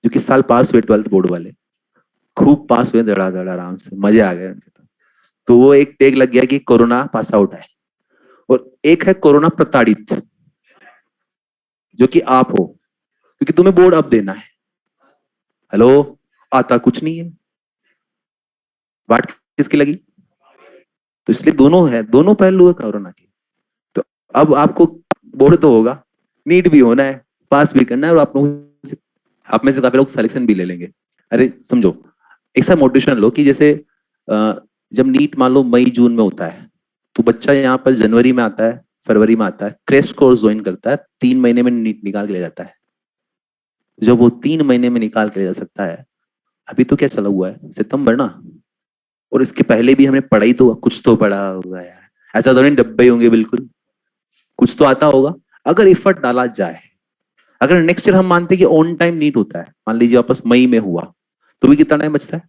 [SPEAKER 1] जो कि साल पास हुए 12th बोर्ड वाले, खूब पास हुए धड़ा आराम से, मजे आ गए उनके। तो वो एक टेग लग गया कि कोरोना पास आउट है। और एक है कोरोना प्रताड़ित, जो कि आप हो, क्योंकि तुम्हें बोर्ड अब देना है। हेलो, आता कुछ नहीं है, बात किसकी लगी? तो इसलिए दोनों है, दोनों पहलू है कोरोना के। तो अब आपको बोर्ड तो होगा, नीट भी होना है, पास भी करना है, और आप लोग आप में से काफी लोग सिलेक्शन भी ले लेंगे। अरे समझो, एक सा मोटिवेशन लो कि जैसे जब नीट मान लो मई जून में होता है, तो बच्चा यहाँ पर जनवरी में आता है, फरवरी में आता है, क्रैश कोर्स ज्वाइन करता है, 3 महीने में नीट निकाल के ले जाता है। जब वो 3 महीने में निकाल के ले जा सकता है, अभी तो क्या चला हुआ है, सितंबर ना, और इसके पहले भी हमने पढ़ाई तो कुछ तो पढ़ा होगा यार, ऐसा तो नहीं डब्बे होंगे बिल्कुल, कुछ तो आता होगा। अगर एफर्ट डाला जाए, अगर नेक्स्ट ईयर हम मानते हैं कि ऑन टाइम नीट होता है, मान लीजिए वापस मई में हुआ, तो भी कितना टाइम बचता है,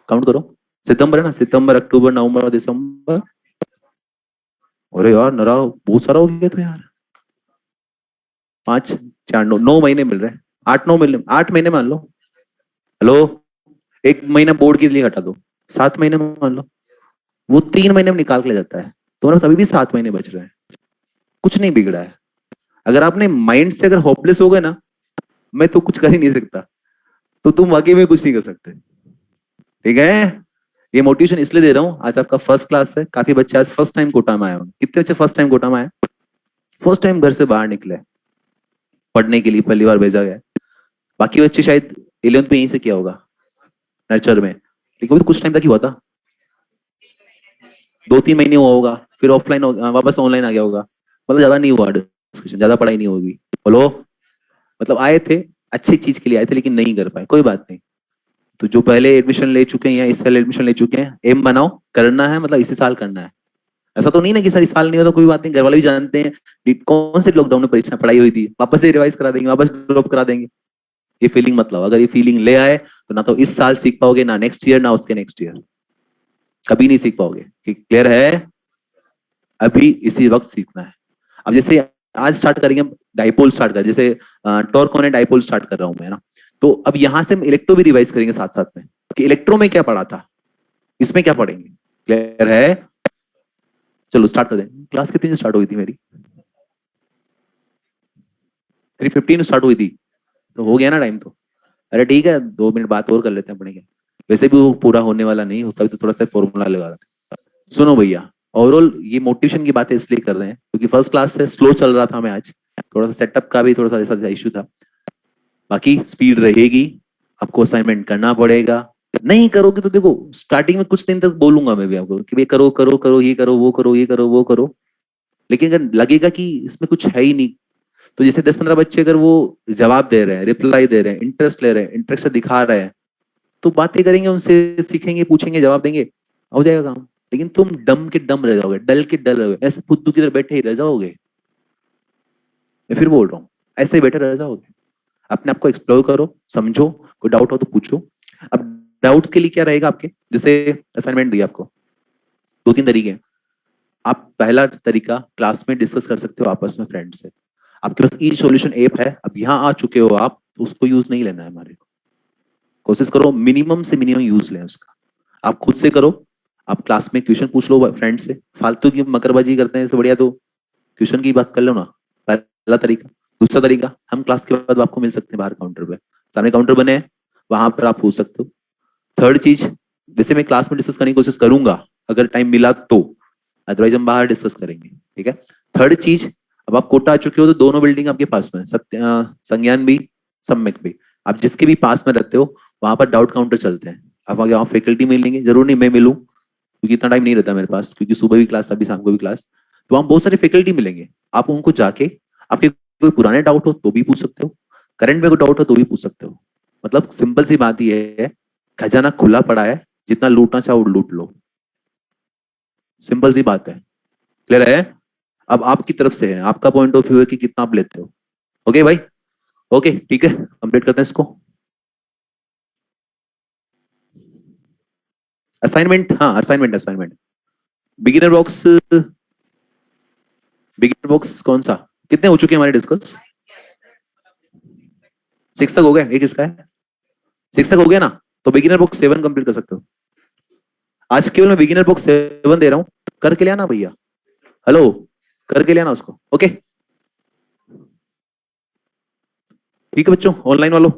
[SPEAKER 1] काउंट करो। सितंबर है ना, सितंबर अक्टूबर नवंबर दिसंबर, अरे यार नरा बहुत सारा हो गया तो यार, 5 4 9 9 महीने मिल रहे हैं, 8 9 महीने, 8 महीने मान लो। हेलो, एक महीना बोर्ड के लिए हटा दो, 7 महीने मान लो, वो 3 महीने में निकाल के ले जाता है, तो अभी भी 7 महीने बच रहे हैं, कुछ नहीं बिगड़ा है। अगर आपने माइंड से अगर होपलेस हो गए ना, मैं तो कुछ कर ही नहीं सकता, तो तुम वाकई में कुछ नहीं कर सकते। ठीक है, ये मोटिवेशन इसलिए दे रहा हूँ, आज आपका फर्स्ट क्लास है, काफी बच्चे आज फर्स्ट टाइम कोटा में आए होंगे। कितने बच्चे फर्स्ट टाइम कोटा में आए, फर्स्ट टाइम घर से बाहर निकले पढ़ने के लिए, पहली बार भेजा गया। बाकी बच्चे शायद 11th में यहीं से किया होगा, नर्चर में, लेकिन वो तो कुछ टाइम तक ही हुआ था, 2 3 महीने हुआ होगा, फिर ऑफलाइन वापस ऑनलाइन आ गया होगा, मतलब ज्यादा नहीं हुआ डिस्कशन, ज्यादा पढ़ाई नहीं होगी। बोलो, मतलब आए थे, अच्छी चीज के लिए आए थे, लेकिन नहीं कर पाए, कोई बात नहीं। तो जो पहले एडमिशन ले चुके हैं या इस साल एडमिशन ले चुके हैं, एम बनाओ, करना है मतलब इसी साल करना है। ऐसा तो नहीं ना कि सर इस साल नहीं होता, कोई बात नहीं, घर वाले भी जानते हैं कौन से लॉकडाउन में परीक्षा पढ़ाई हुई थी, वापस से रिवाइज करा देंगे, वापस ड्रॉप करा देंगे। ये फीलिंग मतलब, अगर ये फीलिंग ले आए तो ना तो इस साल सीख पाओगे, ना नेक्स्ट ईयर, ना उसके नेक्स्ट ईयर, कभी नहीं सीख पाओगे। क्लियर है? अभी इसी वक्त सीखना है। अब जैसे आज स्टार्ट करेंगे, डाइपोल स्टार्ट कर, जैसे टॉर्क ऑन डाइपोल स्टार्ट कर रहा हूं मैं ना, तो अब यहां से हम इलेक्ट्रो भी रिवाइज करेंगे साथ साथ में, कि इलेक्ट्रो में क्या पढ़ा था, इसमें क्या पढ़ेंगे। क्लियर है? चलो स्टार्ट कर दें। क्लास कितनी स्टार्ट हुई थी मेरी? 3:15 स्टार्ट हुई थी, तो हो गया ना टाइम तो। अरे ठीक है, 2 मिनट बात और कर लेते हैं अपने के, वैसे भी वो पूरा होने वाला नहीं होता, तो थोड़ा सा फॉर्मूला लगा रहा था। सुनो भैया, ओवरऑल ये मोटिवेशन की बातें इसलिए कर रहे हैं क्योंकि फर्स्ट क्लास से स्लो चल रहा था मैं आज, थोड़ा सा सेटअप का भी थोड़ा सा ऐसा इशू था। बाकी स्पीड रहेगी, आपको असाइनमेंट करना पड़ेगा, नहीं करोगे तो देखो स्टार्टिंग में कुछ दिन तक बोलूंगा मैं भी आपको कि भाई करो करो करो, ये करो वो करो, ये करो वो करो, लेकिन अगर लगेगा कि इसमें कुछ है ही नहीं, तो जैसे 10 15 बच्चे अगर वो जवाब दे रहे हैं, रिप्लाई दे रहे हैं, इंटरेस्ट ले रहे हैं, इंटरेस्ट दिखा रहे हैं, तो बातें करेंगे उनसे, सीखेंगे, पूछेंगे, जवाब देंगे, हो जाएगा काम। लेकिन तुम डम के डम रह जाओगे, डल के डल रहोगे, ऐसे फुद्दू की तरह बैठे ही रह जाओगे। मैं फिर बोल रहा हूँ, ऐसे ही बैठे रह जाओगे। अपने आप को एक्सप्लोर करो, समझो, कोई डाउट हो तो पूछो। अब डाउट्स के लिए क्या रहेगा आपके, जैसे असाइनमेंट दिया आपको, दो तीन तरीके हैं। आप पहला तरीका क्लास में डिस्कस कर सकते हो आपस में फ्रेंड से। आपके पास ई सॉल्यूशन ऐप है, अब यहाँ आ चुके हो आप, तो उसको यूज नहीं लेना है हमारे को। कोशिश करो मिनिमम से मिनिमम यूज लें उसका। आप खुद से करो, आप क्लास में क्वेश्चन पूछ लो फ्रेंड से, फालतू की मकरबाजी करते हैं इससे बढ़िया तो क्वेश्चन की बात कर लो ना। पहला तरीका। दूसरा तरीका, हम क्लास के बाद आपको मिल सकते हैं बाहर काउंटर पे, सामने काउंटर बने हैं, वहां पर आप पूछ सकते हो। थर्ड चीज, वैसे मैं क्लास में डिस्कस करने की कोशिश करूंगा अगर टाइम मिला तो, अदरवाइज हम बाहर डिस्कस करेंगे, ठीक है। थर्ड चीज, अब आप कोटा आ चुके हो तो दोनों बिल्डिंग आपके पास में, संज्ञान भी, सम्यक भी। आप जिसके भी पास में रहते हो वहां पर डाउट काउंटर चलते हैं। आप वहाँ फैकल्टी मिलेंगे, जरूर नहीं मैं मिलूं क्योंकि इतना टाइम नहीं रहता मेरे पास, क्योंकि सुबह भी क्लास अभी शाम को भी क्लास। तो वहां बहुत सारे फैकल्टी मिलेंगे, आप उनको जाके आपके कोई पुराने डाउट हो तो भी पूछ सकते हो, करंट में कोई डाउट हो तो भी पूछ सकते हो। मतलब सिंपल सी बात ये है, खजाना खुला पड़ा है, जितना लूटना चाहो लूट लो। सिंपल सी बात है, क्लियर है। अब आपकी तरफ से है, आपका पॉइंट ऑफ व्यू है कि कितना आप लेते हो। ओके भाई, ओके ठीक है, कंप्लीट करते हैं इसको। असाइनमेंट, हाँ assignment assignment. Beginner box, beginner box कौन सा, कितने हो चुके हैं हमारे डिस्कस? 6 तक हो गए, एक इसका है, 6 तक हो गया ना, तो बिगिनर बॉक्स 7 कंप्लीट कर सकते हो। आज केवल मैं बिगिनर बॉक्स 7 दे रहा हूं, करके ले आना भैया। हेलो, करके ले आना उसको, ओके। ठीक है बच्चों, ऑनलाइन वालों